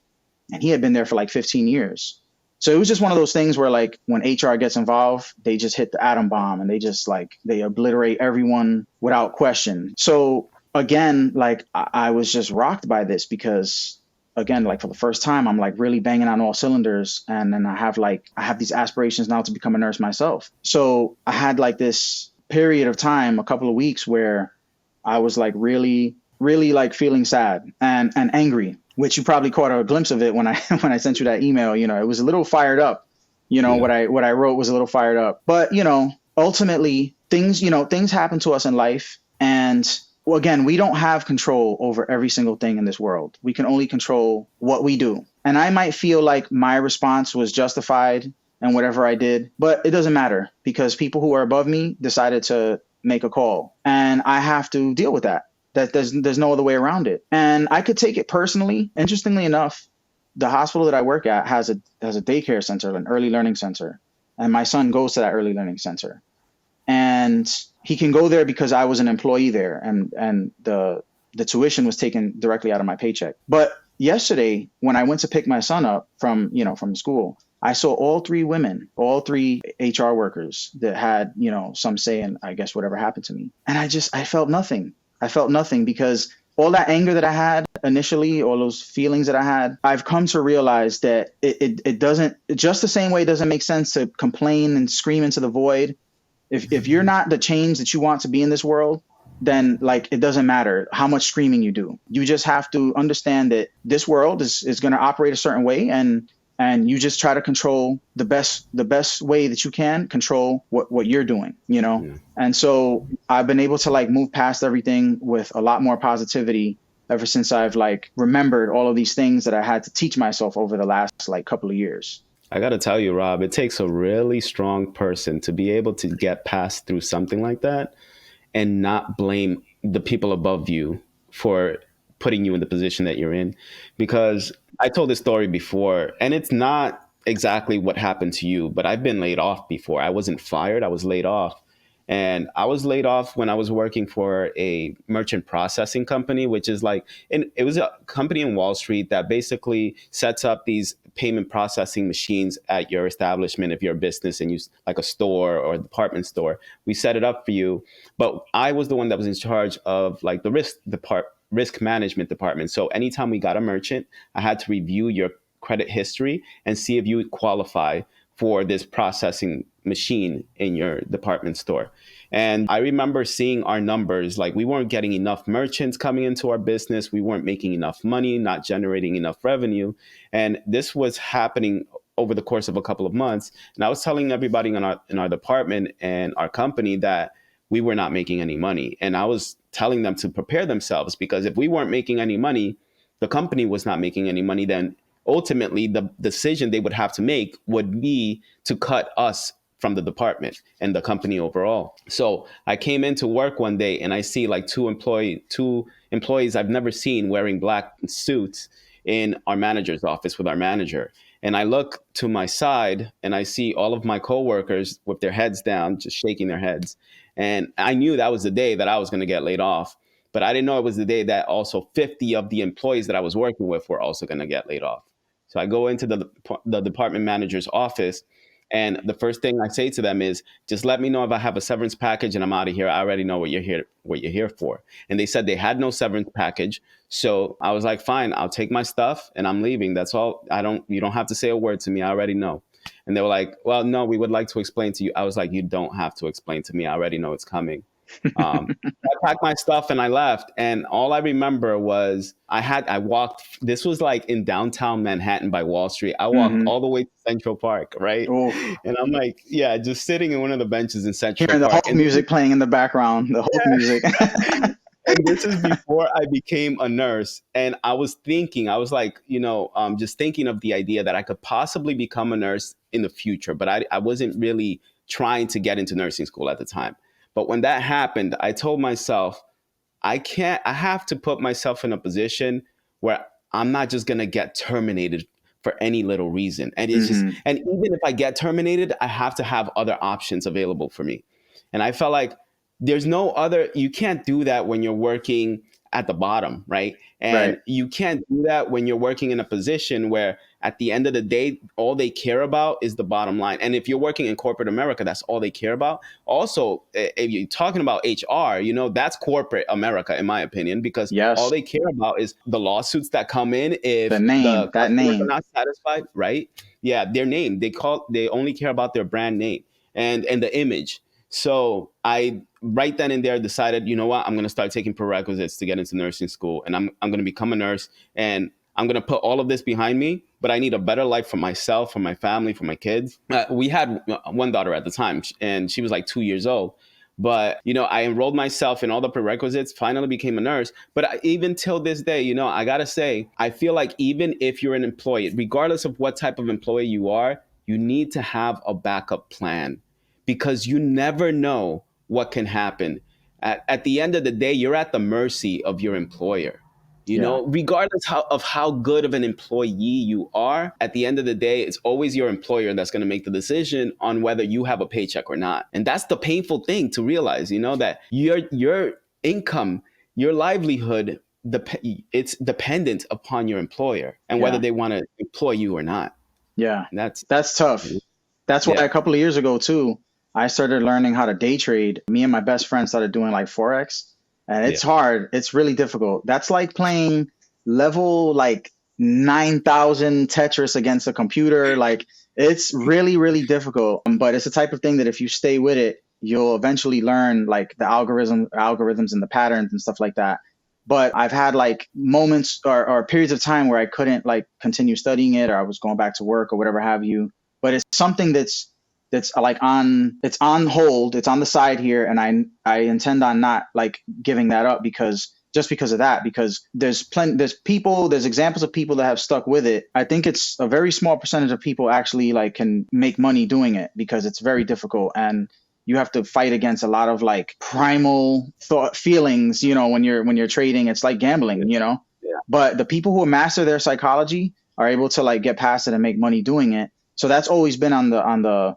and he had been there for like 15 years. So it was just one of those things where like when HR gets involved, they just hit the atom bomb and they obliterate everyone without question. So again, like I was just rocked by this because again, like for the first time, I'm like really banging on all cylinders. And then I have these aspirations now to become a nurse myself. So I had like this period of time, a couple of weeks where I was like really, really like feeling sad and angry, which you probably caught a glimpse of it when I when I sent you that email. You know, it was a little fired up. You know, Yeah. what I wrote was a little fired up. But, you know, ultimately things, you know, things happen to us in life. And well, again, we don't have control over every single thing in this world. We can only control what we do. And I might feel like my response was justified and whatever I did, but it doesn't matter because people who are above me decided to make a call and I have to deal with that. That there's no other way around it. And I could take it personally. Interestingly enough, the hospital that I work at has a daycare center, an early learning center, and my son goes to that early learning center. And he can go there because I was an employee there, and the tuition was taken directly out of my paycheck. But yesterday, when I went to pick my son up from from school, I saw all three women, all three HR workers that had some say in I guess whatever happened to me, and I felt nothing. I felt nothing because all that anger that I had initially, all those feelings that I had, I've come to realize that it doesn't, just the same way it doesn't make sense to complain and scream into the void. If you're not the change that you want to be in this world, then like it doesn't matter how much screaming you do. You just have to understand that this world is going to operate a certain way, and you just try to control the best way that you can control what you're doing, you know? Yeah. And so I've been able to like move past everything with a lot more positivity ever since I've like remembered all of these things that I had to teach myself over the last like couple of years. I got to tell you, Rob, it takes a really strong person to be able to get past through something like that and not blame the people above you for putting you in the position that you're in. Because I told this story before, and it's not exactly what happened to you, but I've been laid off before. I wasn't fired, I was laid off. And I was laid off when I was working for a merchant processing company, which is like, and it was a company in Wall Street that basically sets up these payment processing machines at your establishment. If you're a business and you like a store or a department store, we set it up for you. But I was the one that was in charge of like the risk management department. So anytime we got a merchant, I had to review your credit history and see if you would qualify for this processing machine in your department store. And I remember seeing our numbers, like we weren't getting enough merchants coming into our business. We weren't making enough money, not generating enough revenue. And this was happening over the course of a couple of months. And I was telling everybody in our department and our company that we were not making any money. And I was telling them to prepare themselves because if we weren't making any money, the company was not making any money, then ultimately the decision they would have to make would be to cut us from the department and the company overall. So I came into work one day and I see like two employees I've never seen wearing black suits in our manager's office with our manager. And I look to my side and I see all of my coworkers with their heads down, just shaking their heads. And I knew that was the day that I was going to get laid off. But I didn't know it was the day that also 50 of the employees that I was working with were also going to get laid off. So I go into the department manager's office, and the first thing I say to them is, "Just let me know if I have a severance package, and I'm out of here. I already know what you're here for." And they said they had no severance package, so I was like, "Fine, I'll take my stuff and I'm leaving. That's all. You don't have to say a word to me. I already know." And they were like, "Well, no, we would like to explain to you." I was like, "You don't have to explain to me. I already know it's coming." Um, I packed my stuff and I left. And all I remember was I walked, this was like in downtown Manhattan by Wall Street. I walked Hmm. all the way to Central Park, right? Oh, And I'm like, yeah, just sitting in one of the benches in Central hearing the Park. Hulk music playing in the background, the Hulk music. And this is before I became a nurse. And I was thinking, I was like, just thinking of the idea that I could possibly become a nurse in the future, but I wasn't really trying to get into nursing school at the time. But when that happened, I told myself, I have to put myself in a position where I'm not just going to get terminated for any little reason. Hmm. And even if I get terminated, I have to have other options available for me. And I felt like you can't do that when you're working at the bottom, right? Right. And you can't do that when you're working in a position where at the end of the day, all they care about is the bottom line. And if you're working in corporate America, that's all they care about. Also, if you're talking about HR, that's corporate America, in my opinion, because all Yes. they care about is the lawsuits that come in The if the name, that customers are name. not satisfied, right? Yeah, their name. They only care about their brand name and the image. So I right then and there decided, you know what, I'm going to start taking prerequisites to get into nursing school, and I'm going to become a nurse, and I'm going to put all of this behind me. But I need a better life for myself, for my family, for my kids. We had one daughter at the time, and she was like 2 years old. But I enrolled myself in all the prerequisites, finally became a nurse. But even till this day, I gotta say, I feel like even if you're an employee, regardless of what type of employee you are, you need to have a backup plan, because you never know what can happen. At the end of the day, you're at the mercy of your employer. Yeah. Regardless of how good of an employee you are, at the end of the day, it's always your employer that's going to make the decision on whether you have a paycheck or not. And that's the painful thing to realize, that your income, your livelihood, it's dependent upon your employer and whether Yeah. they want to employ you or not. Yeah. And that's That's tough. That's why yeah, a couple of years ago too, I started learning how to day trade. Me and my best friend started doing like Forex, and yeah, it's hard. It's really difficult. That's like playing level like 9,000 Tetris against a computer. Like it's really, really difficult. But it's the type of thing that if you stay with it, you'll eventually learn like the algorithms and the patterns and stuff like that. But I've had like moments or periods of time where I couldn't like continue studying it, or I was going back to work or whatever have you. But it's something that's like it's on hold, it's on the side here, and I intend on not like giving that up because of that, because there's examples of people that have stuck with it. I think it's a very small percentage of people actually like can make money doing it, because it's very difficult, and you have to fight against a lot of like primal thought feelings, when you're trading. It's like gambling, yeah. but the people who master their psychology are able to like get past it and make money doing it. So that's always been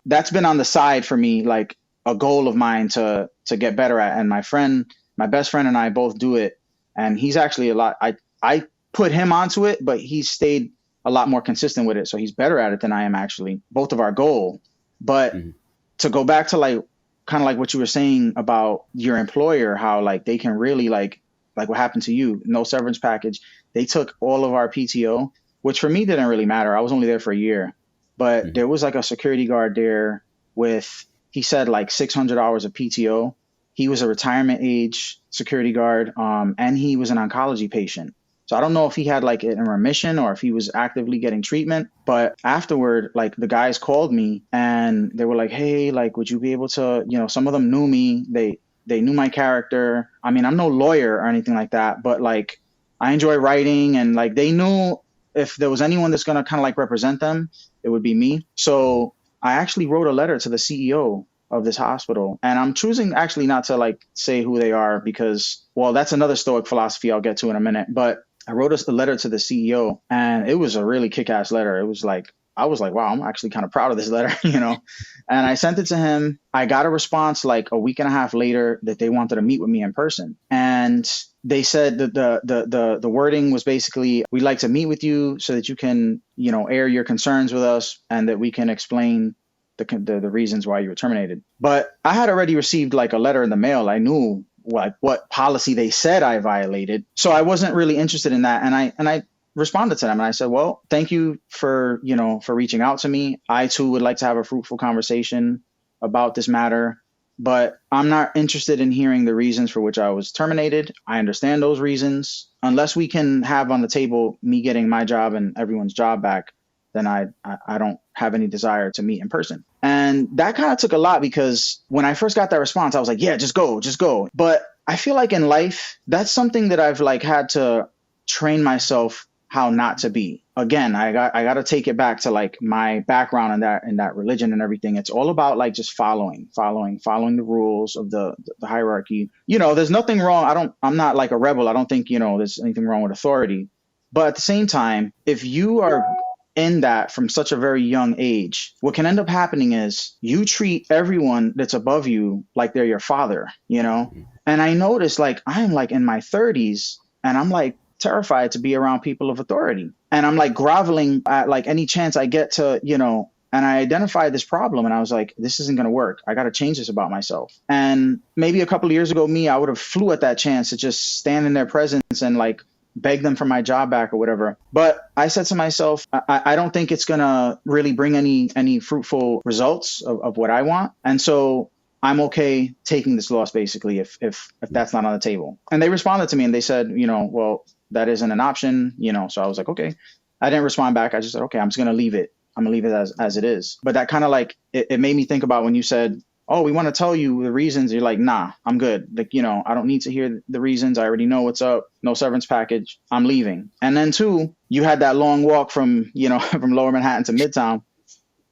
that's been on the side for me, like a goal of mine to get better at. And my best friend and I both do it, and he's actually I put him onto it, but he's stayed a lot more consistent with it, so he's better at it than I am actually. Both of our goal. But Mhm. to go back to like kind of like what you were saying about your employer, how like they can really like what happened to you, no severance package. They took all of our PTO, which for me didn't really matter. I was only there for a year, but Mhm. there was like a security guard there with, he said like 600 hours of PTO. He was a retirement age security guard, and he was an oncology patient. So I don't know if he had like it in remission or if he was actively getting treatment. But afterward, like the guys called me and they were like, "Hey, like, would you be able to, some of them knew me. They knew my character. I mean, I'm no lawyer or anything like that, but like I enjoy writing, and like they knew if there was anyone that's gonna kind of like represent them, it would be me." So I actually wrote a letter to the CEO of this hospital, and I'm choosing actually not to like say who they are because, well, that's another Stoic philosophy I'll get to in a minute. But I wrote a letter to the CEO, and it was a really kick-ass letter. It was like, I was like, wow, I'm actually kind of proud of this letter, And I sent it to him. I got a response like a week and a half later that they wanted to meet with me in person. And they said that the wording was basically, we'd like to meet with you so that you can, air your concerns with us, and that we can explain the reasons why you were terminated. But I had already received like a letter in the mail. I knew what policy they said I violated. So I wasn't really interested in that. And I responded to them and I said, well, thank you for reaching out to me. I too would like to have a fruitful conversation about this matter, but I'm not interested in hearing the reasons for which I was terminated. I understand those reasons. Unless we can have on the table me getting my job and everyone's job back, then I don't have any desire to meet in person. And that kind of took a lot, because when I first got that response, I was like, yeah, just go, just go. But I feel like in life, that's something that I've like had to train myself how not to be. Again, I got to take it back to like my background in that religion and everything. It's all about like just following the rules of the hierarchy. There's nothing wrong. I'm not like a rebel. I don't think, there's anything wrong with authority. But at the same time, if you are in that from such a very young age, what can end up happening is you treat everyone that's above you like they're your father. And I noticed like I'm like in my 30s, And I'm like terrified to be around people of authority. And I'm like groveling at like any chance I get to, and I identified this problem and I was like, this isn't going to work. I got to change this about myself. And maybe a couple of years ago, I would have flew at that chance to just stand in their presence and like beg them for my job back or whatever. But I said to myself, I don't think it's going to really bring any fruitful results of what I want. And so I'm okay taking this loss, basically, if that's not on the table. And they responded to me and they said, well, that isn't an option, So I was like, okay. I didn't respond back. I just said, okay, I'm just going to leave it. I'm gonna leave it as it is. But that kind of like, it made me think about when you said, oh, we want to tell you the reasons. You're like, nah, I'm good. Like, I don't need to hear the reasons. I already know what's up. No severance package. I'm leaving. And then two, you had that long walk from, from Lower Manhattan to Midtown.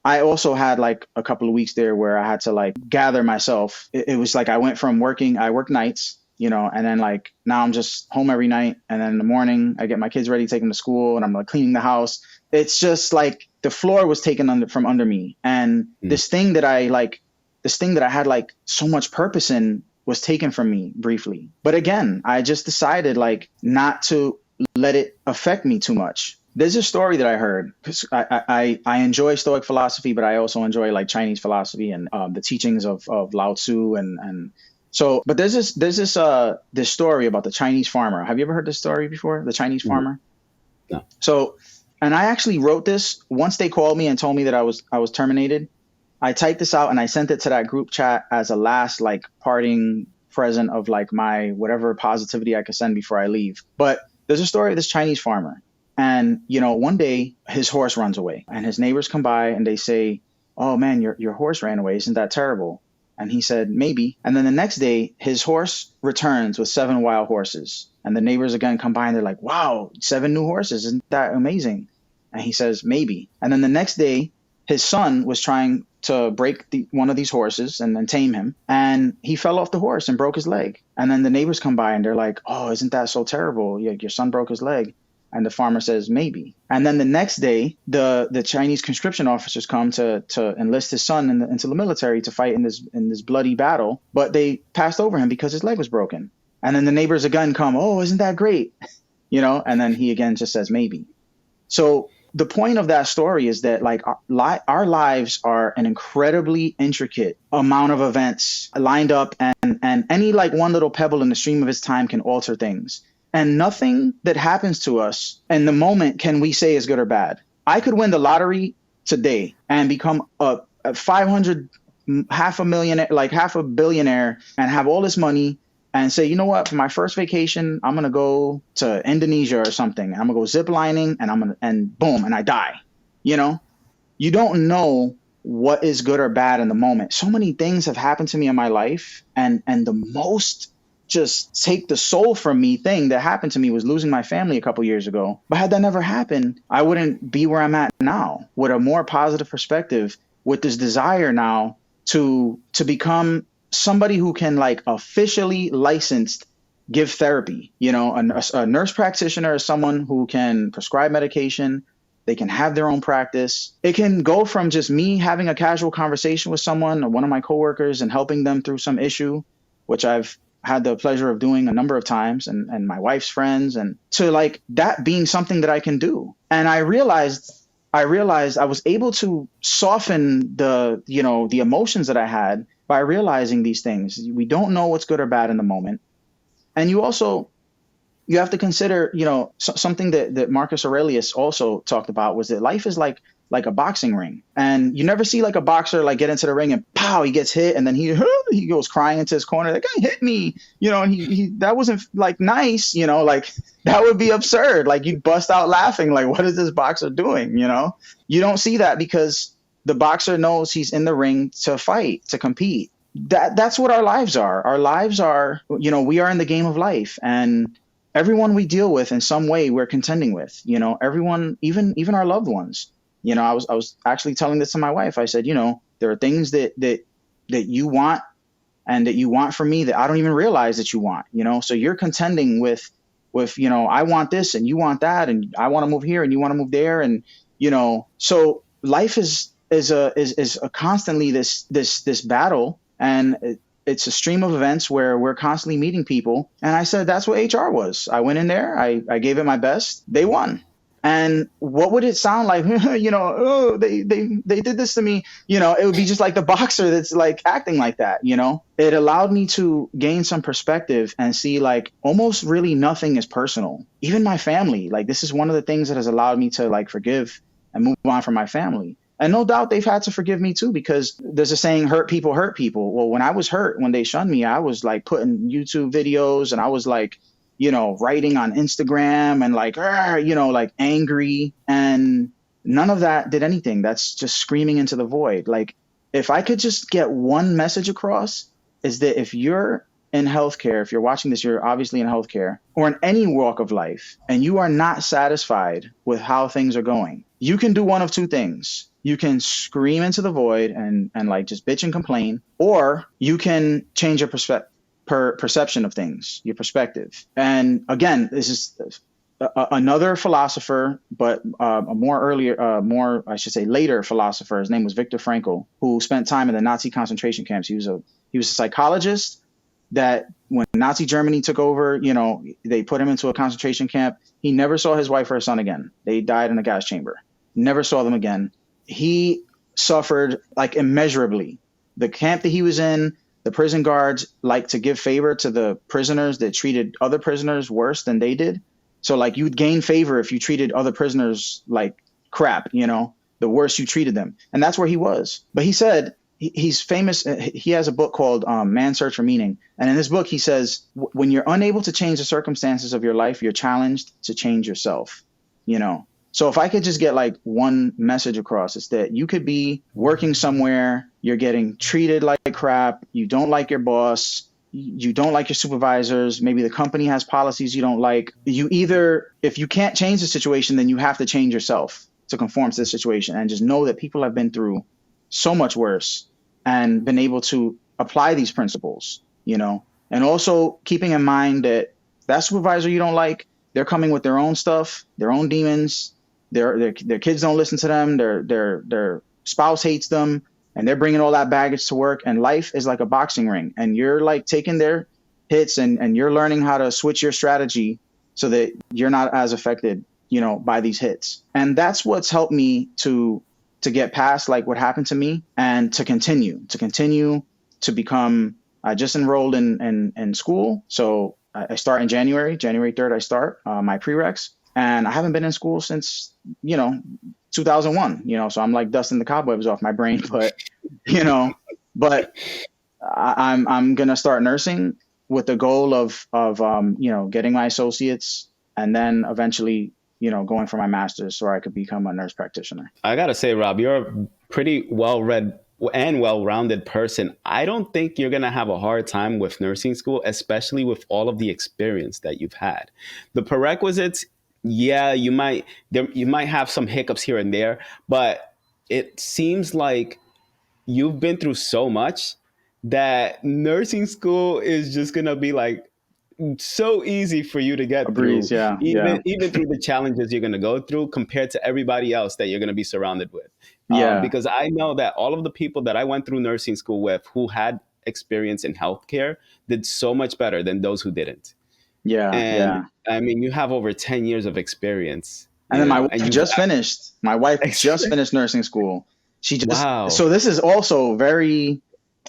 I also had like a couple of weeks there where I had to like gather myself. It was like I went from I worked nights, and then like now I'm just home every night. And then in the morning I get my kids ready, take them to school, and I'm like cleaning the house. It's just like the floor was taken from under me. And this thing that I had like so much purpose in was taken from me briefly. But again, I just decided like not to let it affect me too much. There's a story that I heard, because I enjoy Stoic philosophy, but I also enjoy like Chinese philosophy and the teachings of Lao Tzu and so. But there's this story about the Chinese farmer. Have you ever heard this story before? The Chinese farmer. No. So, and I actually wrote this once they called me and told me that I was terminated. I typed this out and I sent it to that group chat as a last like parting present of like my whatever positivity I could send before I leave. But there's a story of this Chinese farmer. And, one day his horse runs away and his neighbors come by and they say, oh man, your horse ran away. Isn't that terrible? And he said, maybe. And then the next day his horse returns with 7 wild horses. And the neighbors again come by and they're like, wow, 7 new horses. Isn't that amazing? And he says, maybe. And then the next day his son was trying to break one of these horses and then tame him. And he fell off the horse and broke his leg. And then the neighbors come by and they're like, oh, isn't that so terrible? Your son broke his leg. And the farmer says, maybe. And then the next day, the Chinese conscription officers come to enlist his son into the military to fight in this bloody battle. But they passed over him because his leg was broken. And then the neighbors again come, oh, isn't that great? And then he again just says, maybe. So the point of that story is that like our lives are an incredibly intricate amount of events lined up, and any like one little pebble in the stream of his time can alter things. And nothing that happens to us in the moment can we say is good or bad. I could win the lottery today and become a 500, half a billionaire and have all this money and say, you know what, for my first vacation, I'm going to go to Indonesia or something. I'm going to go zip lining and boom, and I die. You don't know what is good or bad in the moment. So many things have happened to me in my life. And the most just take the soul from me thing that happened to me was losing my family a couple years ago. But had that never happened, I wouldn't be where I'm at now with a more positive perspective, with this desire now to become somebody who can like officially licensed give therapy. A nurse practitioner is someone who can prescribe medication. They can have their own practice. It can go from just me having a casual conversation with someone or one of my coworkers and helping them through some issue, which I've had the pleasure of doing a number of times, and my wife's friends, and to like that being something that I can do. And I realized I was able to soften the emotions that I had by realizing these things. We don't know what's good or bad in the moment. And you have to consider, something that Marcus Aurelius also talked about was that life is like a boxing ring. And you never see like a boxer like get into the ring and pow, he gets hit, and then he goes crying into his corner, that guy hit me, and he that wasn't like nice, like that would be absurd. Like you'd bust out laughing, like what is this boxer doing? You don't see that because the boxer knows he's in the ring to fight, to compete. That's what our lives are. Our lives are, we are in the game of life, and everyone we deal with in some way we're contending with, everyone, even our loved ones. I was actually telling this to my wife. I said, there are things that you want and that you want from me that I don't even realize that you want, so you're contending with, I want this and you want that, and I want to move here and you want to move there. And, so life is a constantly this battle. And it's a stream of events where we're constantly meeting people. And I said, that's what HR was. I went in there, I gave it my best. They won. And what would it sound like? Oh, they did this to me. It would be just like the boxer that's like acting like that. It allowed me to gain some perspective and see like almost really nothing is personal. Even my family, like this is one of the things that has allowed me to like forgive and move on from my family. And no doubt they've had to forgive me too, because there's a saying, hurt people hurt people. Well, when I was hurt, when they shunned me, I was like putting YouTube videos and I was like, writing on Instagram and like, like angry, and none of that did anything. That's just screaming into the void. Like, if I could just get one message across, is that if you're in healthcare, if you're watching this, you're obviously in healthcare or in any walk of life, and you are not satisfied with how things are going, you can do one of two things. You can scream into the void and like just bitch and complain, or you can change your perception of things, your perspective. And again, this is another philosopher, but more, I should say, later philosopher. His name was Viktor Frankl, who spent time in the Nazi concentration camps. He was a psychologist that when Nazi Germany took over, they put him into a concentration camp. He never saw his wife or his son again. They died in a gas chamber. Never saw them again. He suffered like immeasurably. The camp that he was in, the prison guards like to give favor to the prisoners that treated other prisoners worse than they did. So like you'd gain favor if you treated other prisoners like crap, the worse you treated them. And that's where he was. But he said, he's famous. He has a book called Man's Search for Meaning. And in this book, he says, when you're unable to change the circumstances of your life, you're challenged to change yourself, So if I could just get like one message across, it's that you could be working somewhere, you're getting treated like crap, you don't like your boss, you don't like your supervisors, maybe the company has policies you don't like. If you can't change the situation, then you have to change yourself to conform to the situation, and just know that people have been through so much worse and been able to apply these principles, and also keeping in mind that supervisor you don't like, they're coming with their own stuff, their own demons. Their kids don't listen to them. Their spouse hates them, and they're bringing all that baggage to work. And life is like a boxing ring, and you're like taking their hits, and you're learning how to switch your strategy so that you're not as affected, by these hits. And that's what's helped me to get past like what happened to me, and to continue to become. I just enrolled in school, so I start in January 3rd. I start my prereqs. And I haven't been in school since, 2001, so I'm like dusting the cobwebs off my brain, but I'm going to start nursing with the goal of getting my associates, and then eventually, going for my master's so I could become a nurse practitioner. I got to say, Rob, you're a pretty well-read and well-rounded person. I don't think you're going to have a hard time with nursing school, especially with all of the experience that you've had. The prerequisites, yeah, you might have some hiccups here and there, but it seems like you've been through so much that nursing school is just going to be like so easy for you to get A through, breeze, yeah, even through the challenges you're going to go through compared to everybody else that you're going to be surrounded with. Yeah. Because I know that all of the people that I went through nursing school with who had experience in healthcare did so much better than those who didn't. Yeah, And I mean, you have over 10 years of experience. And then my wife and just finished. My wife just finished nursing school. She just Wow. So this is also very.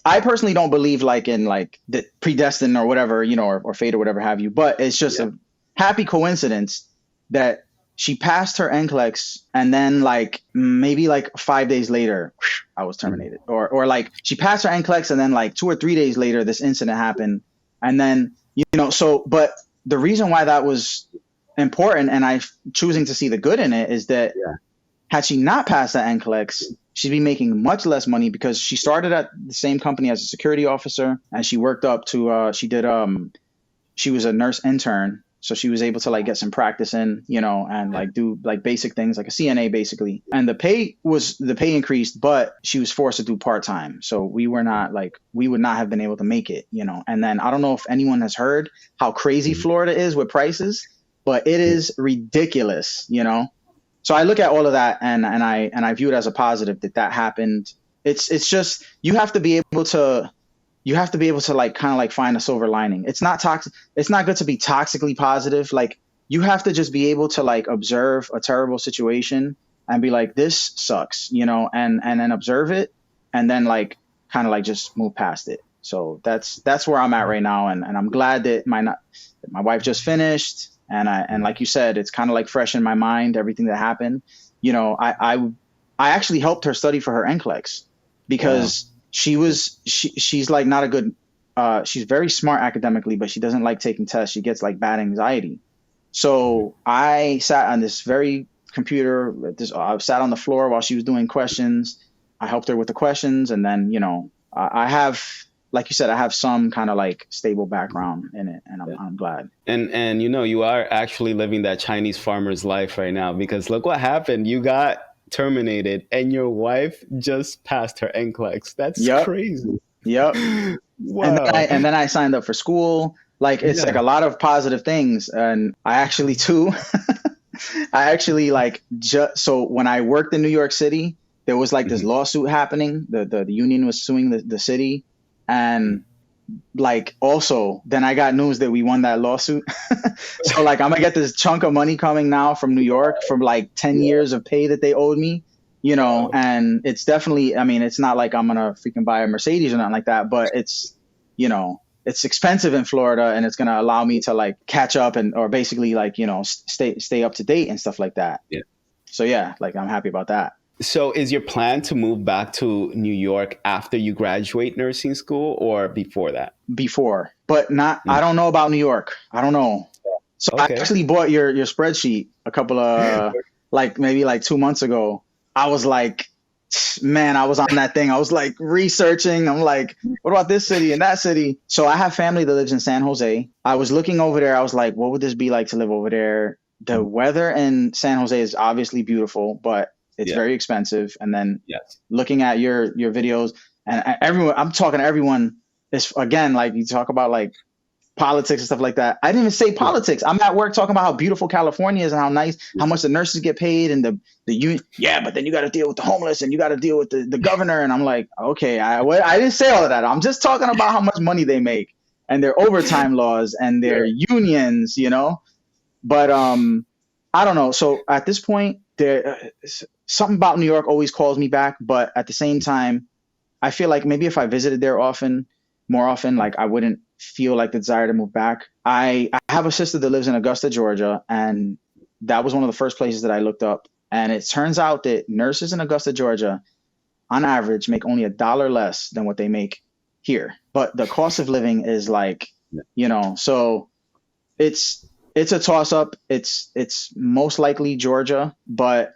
I personally don't believe like in like the predestined or whatever, or fate or whatever have you. But it's just a happy coincidence that she passed her NCLEX, and then like maybe like 5 days later, I was terminated. Or like she passed her NCLEX, and then like 2 or 3 days later, this incident happened, and then. But the reason why that was important, and I choosing to see the good in it, is that had she not passed that NCLEX, she'd be making much less money, because she started at the same company as a security officer, and she worked up to she was a nurse intern, so she was able to like get some practice in, and like do like basic things like a CNA basically. And the pay increased, but she was forced to do part-time. So we would not have been able to make it, And then I don't know if anyone has heard how crazy Florida is with prices, but it is ridiculous, So I look at all of that and I view it as a positive that happened. It's just, you have to be able to you have to be able to like kind of like find a silver lining. It's not toxic. It's not good to be toxically positive. Like you have to just be able to like observe a terrible situation and be like, this sucks, you know, and then observe it and then like kind of like just move past it. So that's where I'm at right now. And I'm glad that my wife just finished. And like you said, it's kind of like fresh in my mind, everything that happened. You know, I actually helped her study for her NCLEX because she's like not a good she's very smart academically, but she doesn't like taking tests. She gets like bad anxiety. So I sat on this very computer. I sat on the floor while she was doing questions. I helped her with the questions, and then I have, like you said, I have some kind of like stable background in it, and I'm glad. And you are actually living that Chinese farmer's life right now, because look what happened. You got terminated and your wife just passed her NCLEX. That's Yep. crazy. Yep. Wow. And then I signed up for school. Like it's like a lot of positive things. And I actually too, I actually like so when I worked in New York City, there was like this lawsuit happening. The union was suing the city, and like also then I got news that we won that lawsuit. So like I'm gonna get this chunk of money coming now from New York from like 10 years of pay that they owed me, and it's definitely, I mean, it's not like I'm gonna freaking buy a Mercedes or nothing like that, but it's, it's expensive in Florida, and it's gonna allow me to like catch up or basically like, stay up to date and stuff like that. Yeah. So yeah, like I'm happy about that. So is your plan to move back to New York after you graduate nursing school or before that? Before, but not, I don't know about New York. I don't know. So I actually bought your spreadsheet a couple of like maybe like 2 months ago. I was like, man, I was on that thing. I was like researching. I'm like, what about this city and that city? So I have family that lives in San Jose. I was looking over there. I was like, what would this be like to live over there? The weather in San Jose is obviously beautiful, but it's very expensive. And then looking at your videos and everyone, I'm talking to everyone. Is again, like you talk about like politics and stuff like that. I didn't even say politics. I'm at work talking about how beautiful California is and how nice, how much the nurses get paid and the union. Yeah, but then you got to deal with the homeless and you got to deal with the governor. And I'm like, okay, I didn't say all of that. I'm just talking about how much money they make and their overtime laws and their unions, But I don't know. So at this point, something about New York always calls me back. But at the same time, I feel like maybe if I visited there more often, like I wouldn't feel like the desire to move back. I have a sister that lives in Augusta, Georgia, and that was one of the first places that I looked up. And it turns out that nurses in Augusta, Georgia, on average, make only $1 less than what they make here. But the cost of living is like, so it's a toss up. It's most likely Georgia, but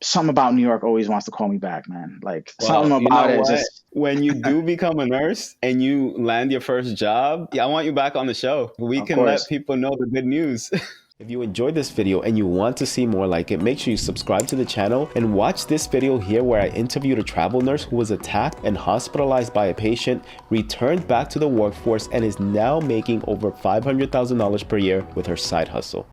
something about New York always wants to call me back, man. Like something about it. Just when you do become a nurse and you land your first job, I want you back on the show. We can let people know the good news. If you enjoyed this video and you want to see more like it, make sure you subscribe to the channel and watch this video here where I interviewed a travel nurse who was attacked and hospitalized by a patient, returned back to the workforce, and is now making over $500,000 per year with her side hustle.